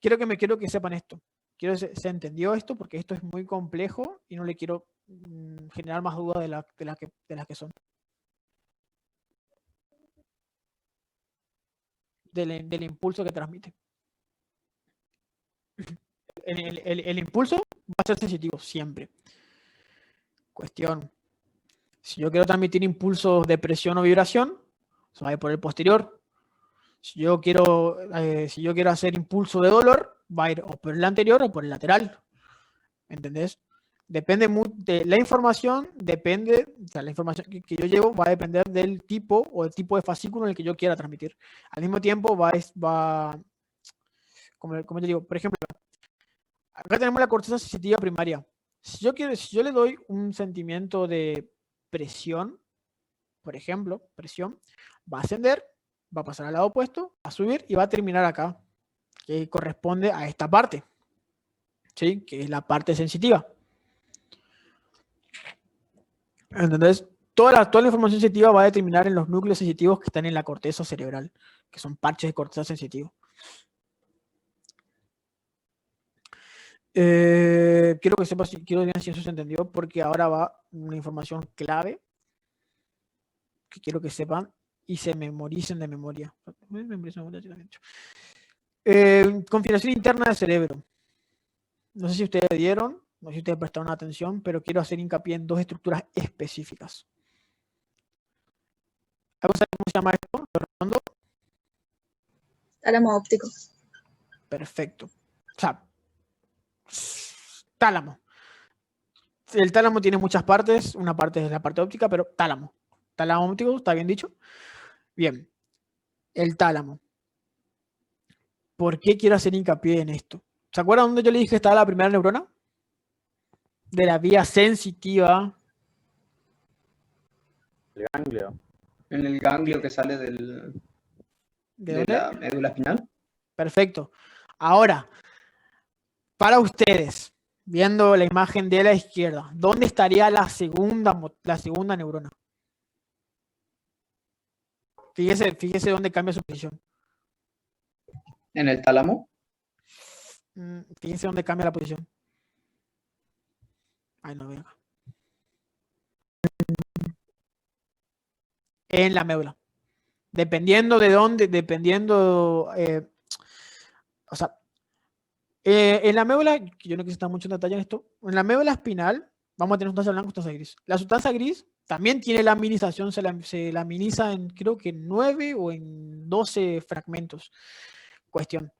Quiero que sepan esto. Se entendió esto porque esto es muy complejo y no le quiero generar más dudas de las que son. Del impulso que transmite. El impulso va a ser sensitivo siempre. Cuestión. Si yo quiero transmitir impulsos de presión o vibración, se va a ir por el posterior. Si yo quiero hacer impulso de dolor, va a ir o por el anterior o por el lateral. ¿Entendés? Depende de la información, la información que yo llevo va a depender del tipo o el tipo de fascículo en el que yo quiera transmitir. Al mismo tiempo como yo digo, por ejemplo, acá tenemos la corteza sensitiva primaria. Si yo le doy un sentimiento de presión, por ejemplo, presión, va a ascender, va a pasar al lado opuesto, va a subir y va a terminar acá, que corresponde a esta parte, ¿sí? Que es la parte sensitiva. Entonces, toda la información sensitiva va a determinar en los núcleos sensitivos que están en la corteza cerebral, que son parches de corteza sensitivo. Quiero que sepas, quiero ver si eso se entendió, porque ahora va una información clave que quiero que sepan y se memoricen de memoria. Configuración interna del cerebro. No sé si ustedes dieron, no sé si ustedes prestaron atención, pero quiero hacer hincapié en dos estructuras específicas. ¿Cómo se llama esto? ¿Lo redondo? Tálamo óptico. Perfecto. O sea, tálamo. El tálamo tiene muchas partes. Una parte es la parte óptica, pero tálamo. Tálamo óptico, ¿está bien dicho? Bien. El tálamo. ¿Por qué quiero hacer hincapié en esto? ¿Se acuerdan dónde yo le dije que estaba la primera neurona? De la vía sensitiva. El ganglio. En el ganglio que sale de ¿De la dónde? médula espinal. Perfecto. Ahora, para ustedes, viendo la imagen de la izquierda, ¿dónde estaría la segunda neurona? Fíjese dónde cambia su posición. En el tálamo. Fíjense dónde cambia la posición. Ay, no veo acá. En la médula. Dependiendo de dónde, o sea, en la médula, yo no quise estar mucho en detalle en esto, en la médula espinal vamos a tener sustancia blanca y sustancia gris. La sustancia gris también tiene laminización, se laminiza en creo que 9 o en 12 fragmentos. Cuestión.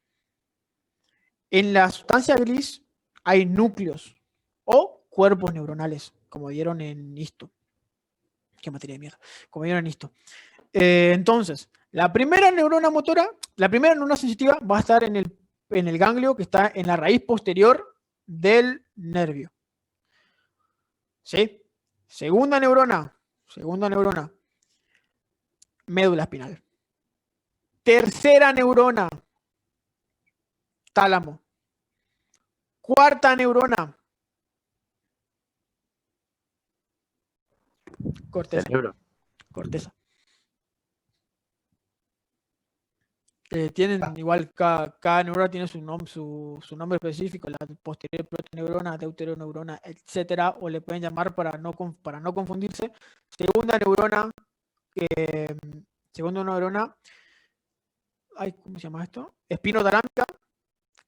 En la sustancia gris hay núcleos o cuerpos neuronales, como dieron en histo. Qué materia de mierda. Como dieron en histo. Entonces, la primera neurona motora, la primera neurona sensitiva va a estar en el ganglio que está en la raíz posterior del nervio. ¿Sí? Segunda neurona, médula espinal. Tercera neurona, tálamo. Cuarta neurona, corteza. Cerebro. Corteza. Tienen igual, cada neurona tiene su nombre específico, la posterior protoneurona, deuteroneurona, etcétera, o le pueden llamar para no confundirse. Segunda neurona, ¿cómo se llama esto? Espinotalámica,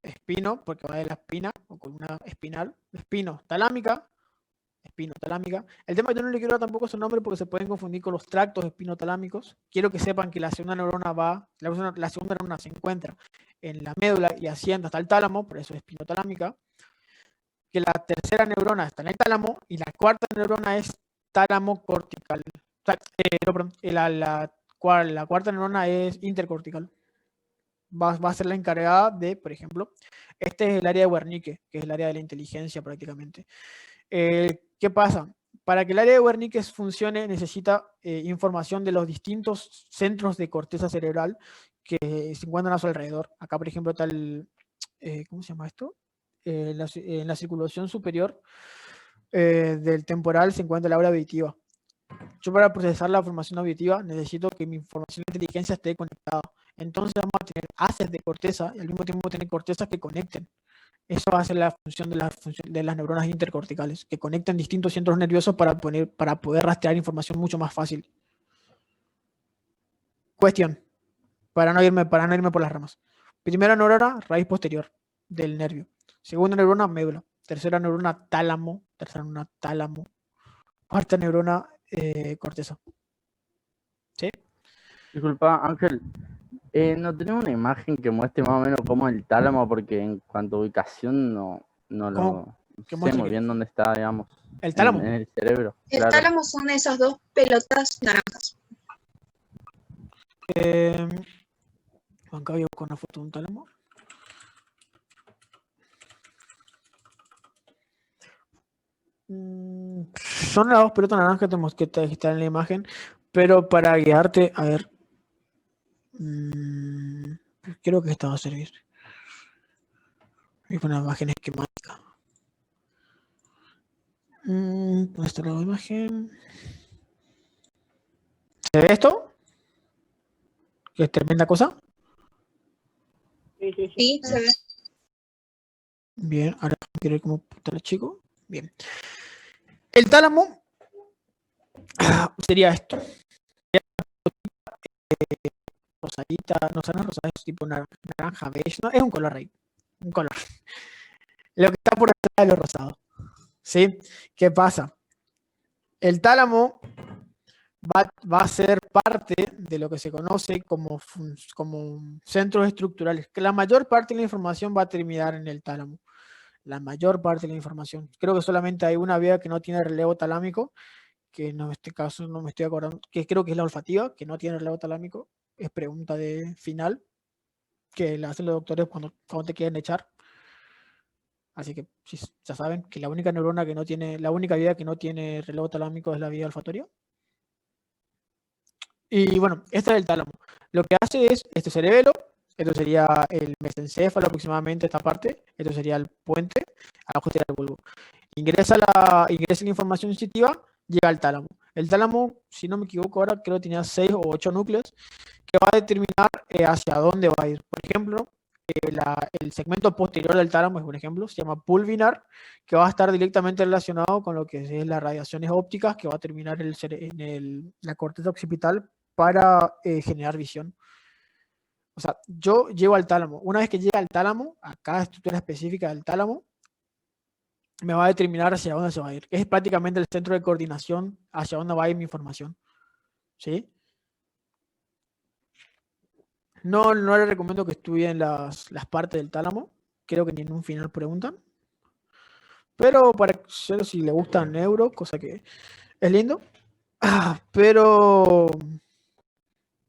espino, porque va de la espina, o con una espinal, espinotalámica. El tema yo no le quiero dar tampoco su nombre porque se pueden confundir con los tractos espinotalámicos. Quiero que sepan que la segunda neurona se encuentra en la médula y asciende hasta el tálamo, por eso es espinotalámica. Que la tercera neurona está en el tálamo y la cuarta neurona es tálamo cortical. La cuarta neurona es intercortical. Va a ser la encargada de, por ejemplo, este es el área de Wernicke, que es el área de la inteligencia prácticamente. ¿Qué pasa? Para que el área de Wernicke funcione necesita información de los distintos centros de corteza cerebral que se encuentran a su alrededor. Acá, por ejemplo, está el, ¿cómo se llama esto? En la circulación superior del temporal se encuentra la aura auditiva. Yo para procesar la información auditiva necesito que mi información de inteligencia esté conectada. Entonces vamos a tener haces de corteza y al mismo tiempo tener cortezas que conecten. Eso va a ser la función de las neuronas intercorticales, que conectan distintos centros nerviosos para poder rastrear información mucho más fácil. Cuestión, para no irme por las ramas. Primera neurona, raíz posterior del nervio. Segunda neurona, médula. Tercera neurona, tálamo. Cuarta neurona, corteza. ¿Sí? Disculpa, Ángel. ¿No tenemos una imagen que muestre más o menos cómo el tálamo? Porque en cuanto a ubicación no sé muy bien dónde está, digamos. ¿El tálamo? En el cerebro. El Claro. tálamo son esas dos pelotas naranjas. Acá voy a buscar una foto de un tálamo. Son las dos pelotas naranjas que están en la imagen, pero para guiarte, a ver. Creo que esta va a servir. Voy a poner una imagen esquemática. ¿Dónde está la imagen? ¿Se ve esto? ¿Qué es tremenda cosa? Sí, se ve. Bien, ahora quiero ver cómo está el chico. Bien. El tálamo sería esto. rosadita, no, o sea, no es rosada, es tipo naranja beige, no, es un color rey, un color. Lo que está por detrás de lo rosado. ¿Sí? ¿Qué pasa? El tálamo va a ser parte de lo que se conoce como centros estructurales, que la mayor parte de la información va a terminar en el tálamo. La mayor parte de la información. Creo que solamente hay una vía que no tiene relevo talámico, que en este caso no me estoy acordando, que creo que es la olfativa, que no tiene relevo talámico. Es pregunta de final, que la hacen los doctores cuando te quieren echar. Así que sí, ya saben que la única neurona que no tiene, la única vía que no tiene relevo talámico es la vía olfatoria. Y bueno, este es el tálamo. Lo que hace es este cerebelo, esto sería el mesencéfalo aproximadamente, esta parte, esto sería el puente, abajo sería el bulbo. Ingresa la información sensitiva, llega al tálamo. El tálamo, si no me equivoco ahora, creo que tenía 6 o 8 núcleos que va a determinar hacia dónde va a ir. Por ejemplo, el segmento posterior del tálamo, por ejemplo, se llama pulvinar, que va a estar directamente relacionado con lo que es las radiaciones ópticas, que va a terminar en la corteza occipital para generar visión. O sea, yo llego al tálamo. Una vez que llega al tálamo, a cada estructura específica del tálamo, me va a determinar hacia dónde se va a ir. Es prácticamente el centro de coordinación hacia dónde va a ir mi información. ¿Sí? No les recomiendo que estudien las partes del tálamo. Creo que ni en un final preguntan. Pero para si le gusta neuro, cosa que es lindo. Pero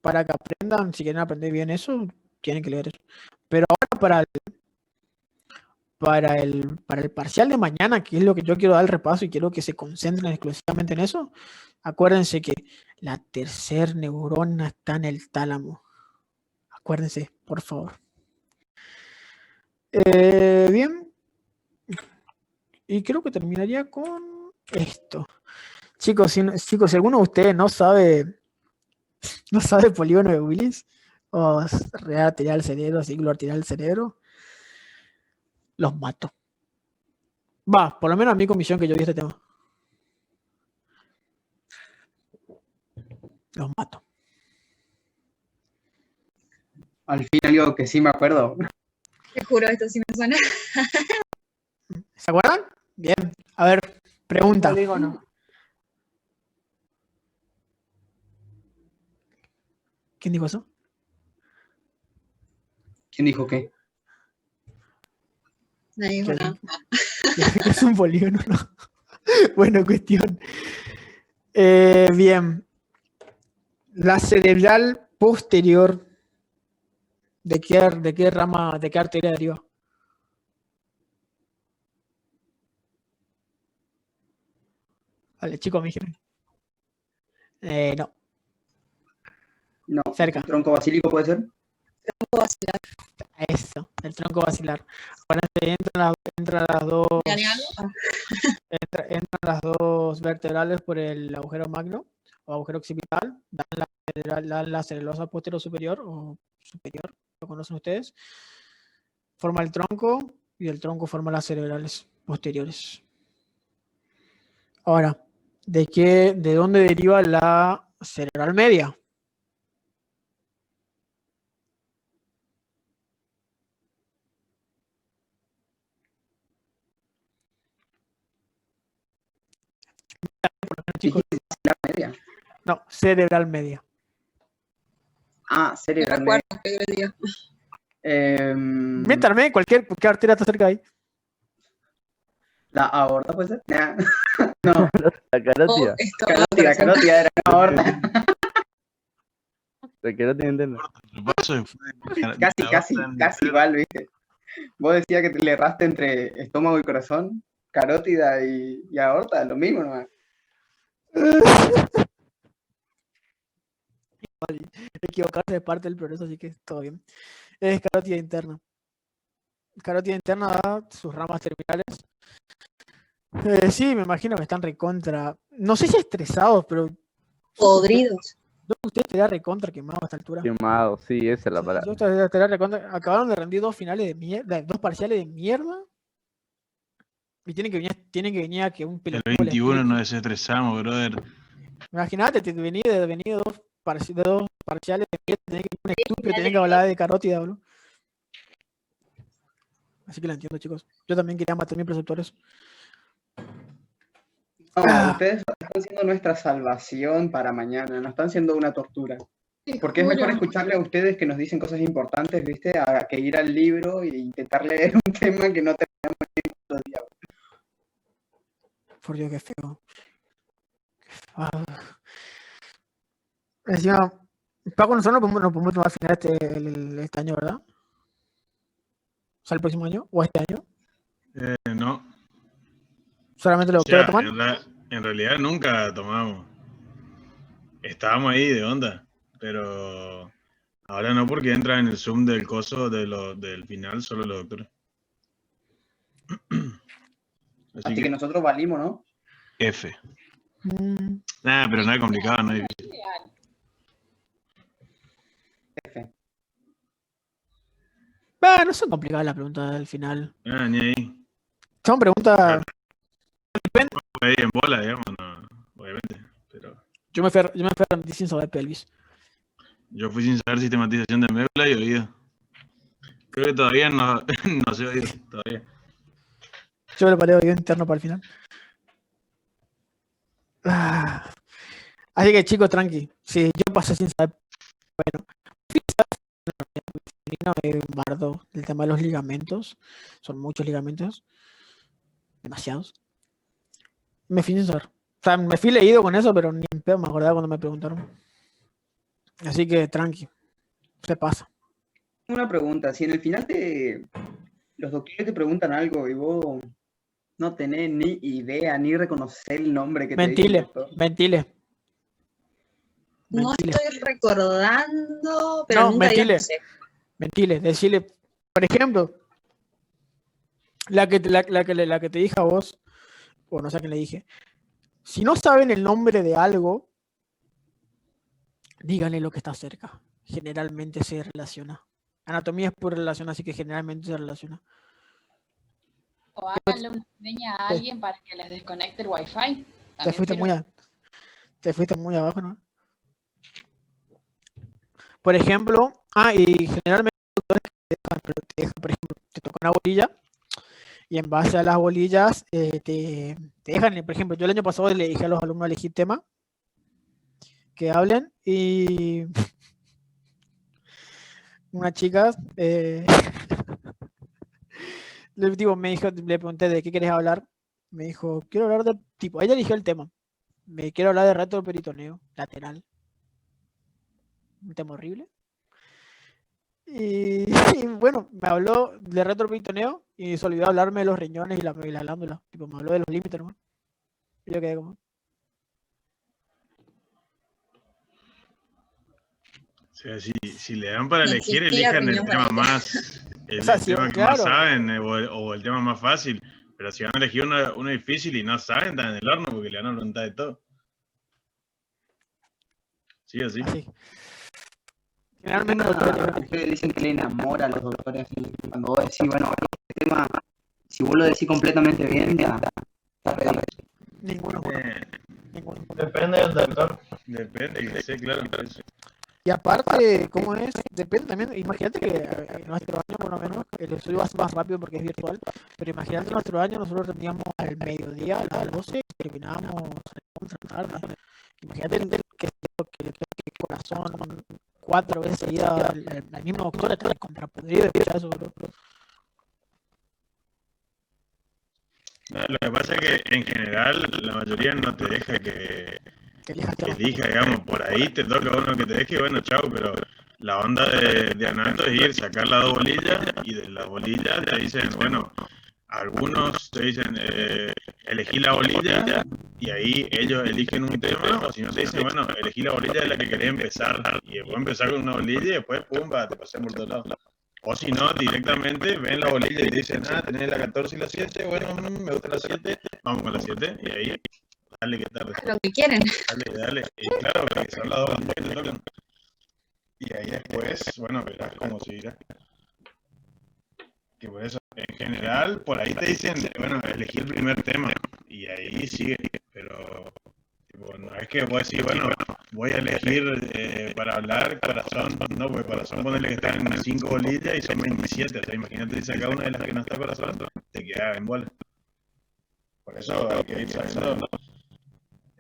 para que aprendan, si quieren aprender bien eso, tienen que leer eso. Pero ahora para el parcial de mañana, que es lo que yo quiero dar el repaso y quiero que se concentren exclusivamente en eso, acuérdense que la tercer neurona está en el tálamo. Acuérdense, por favor. Bien. Y creo que terminaría con esto. Chicos, si alguno de ustedes no sabe polígono de Willis, o red arterial del cerebro, ciclo arterial del cerebro, los mato. Va, por lo menos a mi comisión que yo vi este tema. Los mato. Al fin algo que sí me acuerdo. Te juro, esto sí me suena. ¿Se acuerdan? Bien. A ver, pregunta. Polígono. ¿Quién dijo eso? ¿Quién dijo qué? Nadie dijo nada. Es un polígono, ¿no? Bueno, cuestión. Bien. La cerebral posterior, ¿de qué rama, de qué arteria deriva? Vale, chicos, me dijeron. No. No. Cerca. ¿El tronco basílico puede ser? Tronco basilar. Eso, el tronco basilar. Ahora entran las dos vertebrales por el agujero magno o agujero occipital, dan la cerelosa posterior superior o superior, lo conocen ustedes, forma el tronco y el tronco forma las cerebrales posteriores. Ahora, ¿de dónde deriva la cerebral media? Chicos, media. no, cerebral media. Ah, cerebral media. Métanme, cualquier arteria está cerca de ahí. ¿La aorta puede ser? Nah. No. La carótida. La carótida era la aorta. La carótida interna. Casi igual, ¿viste? Vos decías que te le erraste entre estómago y corazón, carótida y aorta, lo mismo nomás. Equivocarse es parte del progreso, así que todo bien. Es carótida interna. Carótida interna da sus ramas terminales. Sí, me imagino que están recontra. No sé si estresados, pero. Podridos. Usted estaría recontra quemado a esta altura. Quemado, sí, esa es la palabra. Yo estaría recontra. Acabaron de rendir dos parciales de mierda. Y tienen que venir a que un El pelotudo. 21 nos desestresamos, brother. Imagínate, venía de de dos parciales de mierda, tenés que poner estúpido, tenés que hablar de carótida, boludo. Así que la entiendo, chicos. Yo también quería matar a mis preceptores. No, ustedes están siendo nuestra salvación para mañana, no están siendo una tortura. Porque es mejor escucharle a ustedes que nos dicen cosas importantes, ¿viste? A que ir al libro e intentar leer un tema que no tenemos en los días. Por Dios, qué feo. Encima, Paco, nosotros nos podemos tomar al final este año, ¿verdad? O sea, el próximo año, o este año. No. ¿Solamente lo O sea, toman? en realidad nunca tomamos. Estábamos ahí de onda, pero ahora no, porque entra en el Zoom del coso del final solo los doctores. Así que nosotros valimos, ¿no? F. Nada, pero nada complicado, no es difícil. F. No son complicadas las preguntas del final. Ni ahí. Son preguntas. Ahí en bola, digamos, no, obviamente. Pero Yo me fui a rendir sin saber pelvis. yo fui sin saber sistematización de médula y oído. Creo que todavía no sé oído, todavía. Yo me lo paré oído interno para el final. Así que, chicos, tranqui. Sí, yo pasé sin saber. Bueno, un bardo del tema de los ligamentos. Son muchos ligamentos. Demasiados. Me fui sin saber. O sea, me fui leído con eso, pero ni en pedo me acordaba cuando me preguntaron. Así que, tranqui. Se pasa. Una pregunta, si en el final los doctores te preguntan algo y vos no tenés ni idea, ni reconocer el nombre que te dice el doctor. Mentile. No estoy recordando, pero No, nunca mentile. no sé. Mentile. Decirle, por ejemplo, la que te dije a vos, o no sé a quién le dije, si no saben el nombre de algo, díganle lo que está cerca. Generalmente se relaciona. Anatomía es por relación, así que generalmente se relaciona. O háganle una seña a alguien para que les desconecte el wifi. Te fuiste muy abajo, ¿no? Por ejemplo, y generalmente te dejan, por ejemplo, te toca una bolilla y en base a las bolillas te dejan, por ejemplo, yo el año pasado le dije a los alumnos elegir tema que hablen y una chica le pregunté de qué querés hablar, me dijo, quiero hablar de tipo, ella eligió el tema, me quiero hablar de retroperitoneo lateral, un tema horrible. Y bueno, me habló de retroperitoneo y se olvidó hablarme de los riñones y la glándula. Tipo, me habló de los límites, ¿no? Y yo quedé como. O sea, si le dan para elegir, elijan el tema más. El tema que más saben o el tema más fácil. Pero si van a elegir uno difícil y no saben, están en el horno porque le van a preguntar de todo. Sí, así. Generalmente ustedes dicen que le enamora a los doctores y cuando vos decís, bueno, este tema, si vos lo decís completamente bien, ya está ready. Ninguno. Depende del doctor. Depende, sí, claro. Y aparte, ¿cómo es? Depende también, imagínate que en nuestro año, por lo menos, el estudio va más rápido porque es virtual, pero imagínate en nuestro año, nosotros teníamos al mediodía, a las 12, terminábamos tarde. Imagínate que corazón 4 veces seguida al mismo doctor está contrapodrido de escuchar eso, bro. No, lo que pasa es que en general la mayoría no te deja que elija, digamos, por ahí te toca uno que te deje, bueno, chao, pero la onda de Anato es ir, sacar las 2 bolillas y de las bolillas te dicen, bueno, algunos te dicen, elegí la bolilla y ahí ellos eligen un tema, o si no te dicen, bueno, elegí la bolilla de la que querés empezar y después empezar con una bolilla y después, pumba, te pasé por todos lados. O si no, directamente ven la bolilla y te dicen, tenés la 14 y la 7, bueno, me gusta la 7, vamos con la 7 y ahí, dale que tarde. Lo que quieren. Dale. Y claro, que son las 2 bandas que te tocan. Y ahí después, bueno, verás cómo seguirá. Que por eso, en general, por ahí te dicen, bueno, elegí el primer tema y ahí sigue, pero tipo, no es que vos decís, bueno, voy a elegir para hablar corazón, no, porque corazón ponerle que están en 5 bolillas y son 27, o sea, imagínate si saca una de las que no está corazón, te queda en bola. Por eso hay que ir sabiendo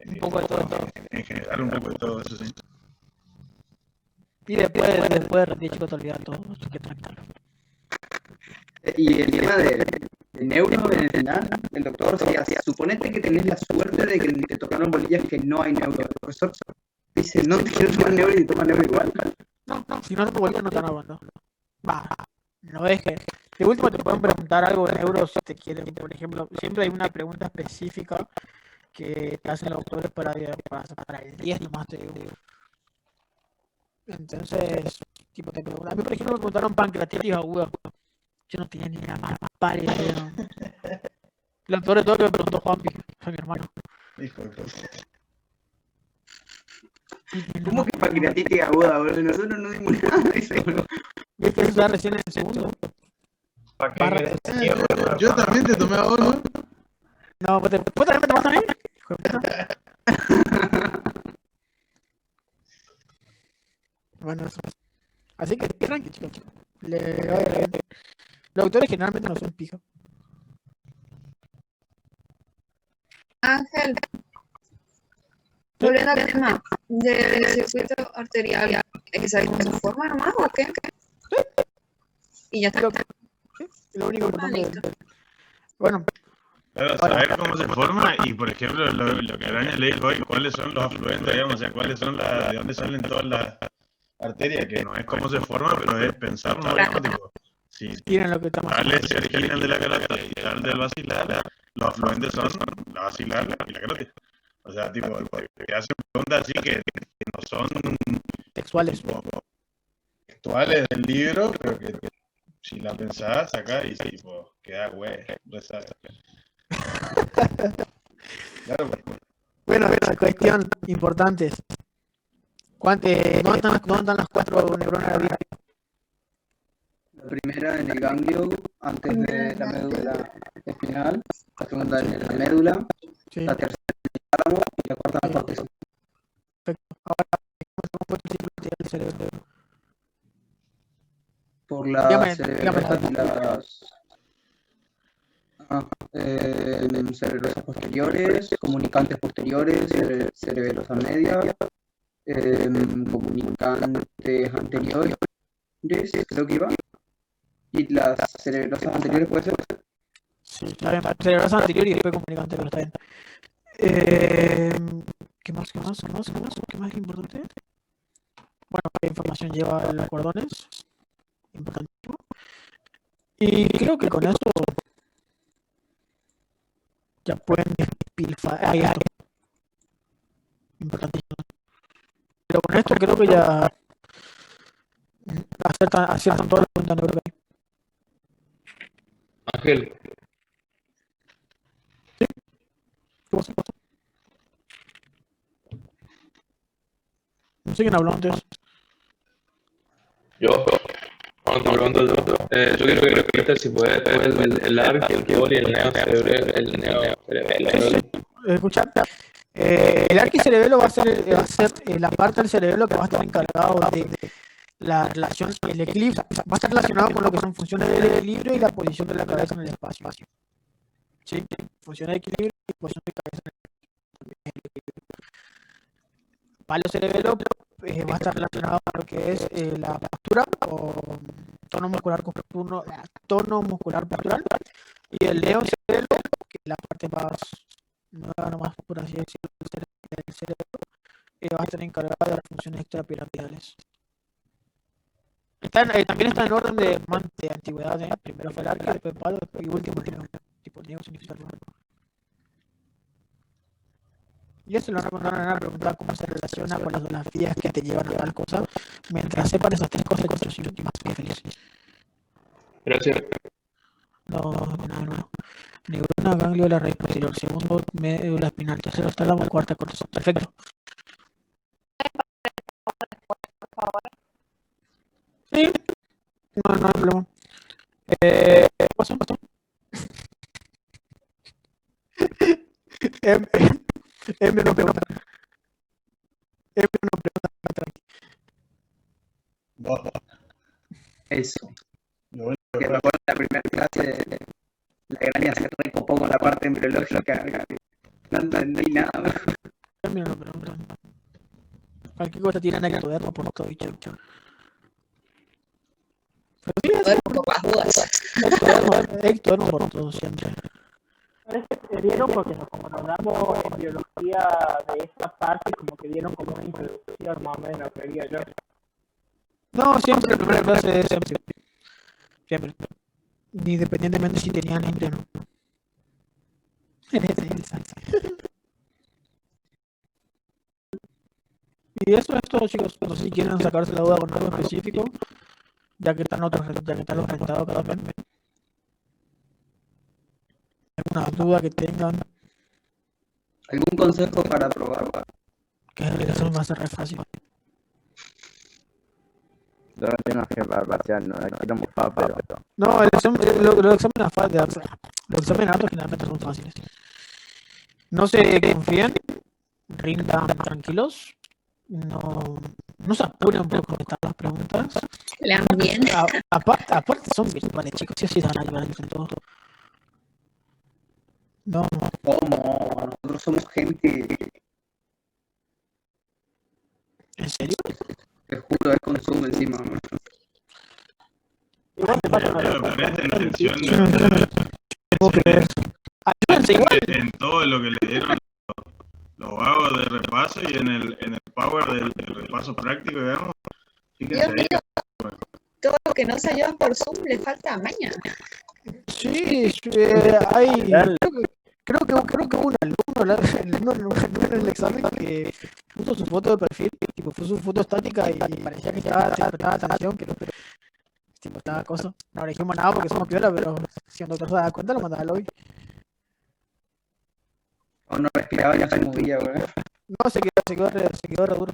Un poco de todo. en general un poco de todo eso, sí. Y después de rendir, chicos, te olvidas todo. Así que tranquilo. Y el tema de neuro en el final, el doctor sería, suponete que tenés la suerte de que te tocaron bolillas que no hay neuro. El profesor dice, no te quiero tomar neuro y te toma neuro igual. No, si no te bolillas no te van a aguantar. Va, no es que... De último te pueden preguntar algo de neuro si te quieren. Por ejemplo, siempre hay una pregunta específica que te hacen los doctores para el 10 nomás, te digo. Entonces, tipo, te preguntan. A mí, por ejemplo, me preguntaron pancreatitis aguda. Yo no tenía ni la más pálida idea. Lo peor de todo que me preguntó Juanpi, fue mi hermano. Hijo de puta. ¿Cómo que pancreatitis aguda, boludo? Nosotros no dimos nada de eso, boludo. Y es que eso está recién en el segundo. Yo también te tomé ahora, ¿no? No, pues también me tomaste a mí. Hijo de puta. Bueno, eso. Así que tranqui, chicos. Los doctores generalmente no son pija. Ángel, volviendo al tema del circuito arterial, ¿es que cómo se forma nomás o qué? Y ya está. Lo único importante. Bueno. Claro, saber cómo se forma y, por ejemplo, lo que Araña le dijo hoy, cuáles son los afluentes, digamos, o sea, cuáles son de dónde salen todas las arterias, que no es cómo se forma, pero es pensar, ¿no? Digamos, tipo, si tales se originan de la carótida y tal del basilar, los afluentes son la basilar y la carótida. O sea, tipo, te hacen preguntas así que no son textuales del libro, pero que si la pensás acá y tipo, queda güey, rezar. Claro, bueno, cuestión importante. ¿Dónde están las 4 neuronas de la vida? La primera en el ganglio, antes de la médula espinal, la segunda en la médula, sí. La tercera en el tálamo y la cuarta en la corteza. Perfecto. Ahora, ¿cómo fue tu ciclo del cerebro? Por las cerebrosas posteriores, comunicantes posteriores, cerebelosa media, comunicantes anteriores, creo que iba, y las cerebrosas anteriores, ¿puede ser? Sí, está bien, cerebrosa anterior y después comunicante, pero está bien. ¿Qué más es importante? Bueno, ¿qué información lleva los cordones? Importantísimo. Y creo que con eso ya pueden despilfar. Ahí esto. Importantísimo. Pero con esto creo que ya aciertan todas las preguntas neuro que hay. Ángel. ¿Sí? ¿Qué pasa? No sé quién habló antes. Yo quiero que repitas si puedes el ARC, el POL y el neocerebelo. Escucha, el arquicerebelo va a ser la parte del cerebelo que va a estar encargado de la relación, el equilibrio, va a estar relacionado con lo que son funciones del equilibrio y la posición de la cabeza en el espacio. ¿Sí? Función de equilibrio y posición de cabeza en el equilibrio. Paleocerebelo va a estar relacionado con lo que es la postura o tono muscular postural, y el neocerebelo, que es la parte más nueva, nomás por así decirlo, del cerebro, va a estar encargada de las funciones extrapiramidales. También está en orden de antigüedad, primero fue el arco, después el palo, después y último el neo. Tipo neo significa nuevo. Y eso lo van a preguntar cómo se relaciona con las vías que te llevan a tal cosa. Mientras sepan esas 3 cosas, yo soy más que feliz. Gracias. No, hermano. Neurona, ganglio de la raíz posterior. Segundo, médula espinal. Tercero, tálamo. Cuarta, corteza. Perfecto. Sí. No hay problema. ¿Qué pasó? M no pregunta. M Eso. Bueno, Que me acuerdo de la primera clase de la Grania se recopó con la parte embriológica. No entendí nada. Pero cualquier cosa tienen que estudiarlo por todo, bicho. Pero sí, Poder por las dudas. Héctor por todo siempre. Parece que dieron, porque como nos damos en biología de esta parte, como que dieron como una introducción más o menos, creía yo. No, siempre la primera clase es siempre. Independientemente si tenían gente o no. Y eso es todo, chicos. No sé si quieren sacarse la duda con algo específico, ya que están los resultados cada vez. ¿Alguna duda que tengan? ¿Algún consejo para probar? Que el examen va a ser re fácil. Yo no tengo que parcial, no la quiero mofar, pero... No, los exámenes fáciles, los exámenes altos generalmente son fáciles. No se confíen, rindan tranquilos, no se apuren por contestar las preguntas. Lean bien. Aparte son virtuales, chicos, sí o sí se van a ayudar entre todos. No. ¿Cómo? Nosotros somos gente. ¿En serio? Te juro, es con Zoom encima. Igual te pasa Pero presten atención en todo lo que le dieron los vagos de repaso y en el power del repaso práctico, digamos. Fíjense ahí. Todo lo que no salió por Zoom le falta maña. Sí, hay... Creo que hubo un alumno en el examen que puso su foto de perfil, tipo, fue su foto estática y parecía que estaba atención, pero tipo, estaba cosa. No le dijimos nada porque somos piola, pero si un doctor se da cuenta lo mandaba al lobby. O no respiraba y no se movía, güey. No, se quedó re duro.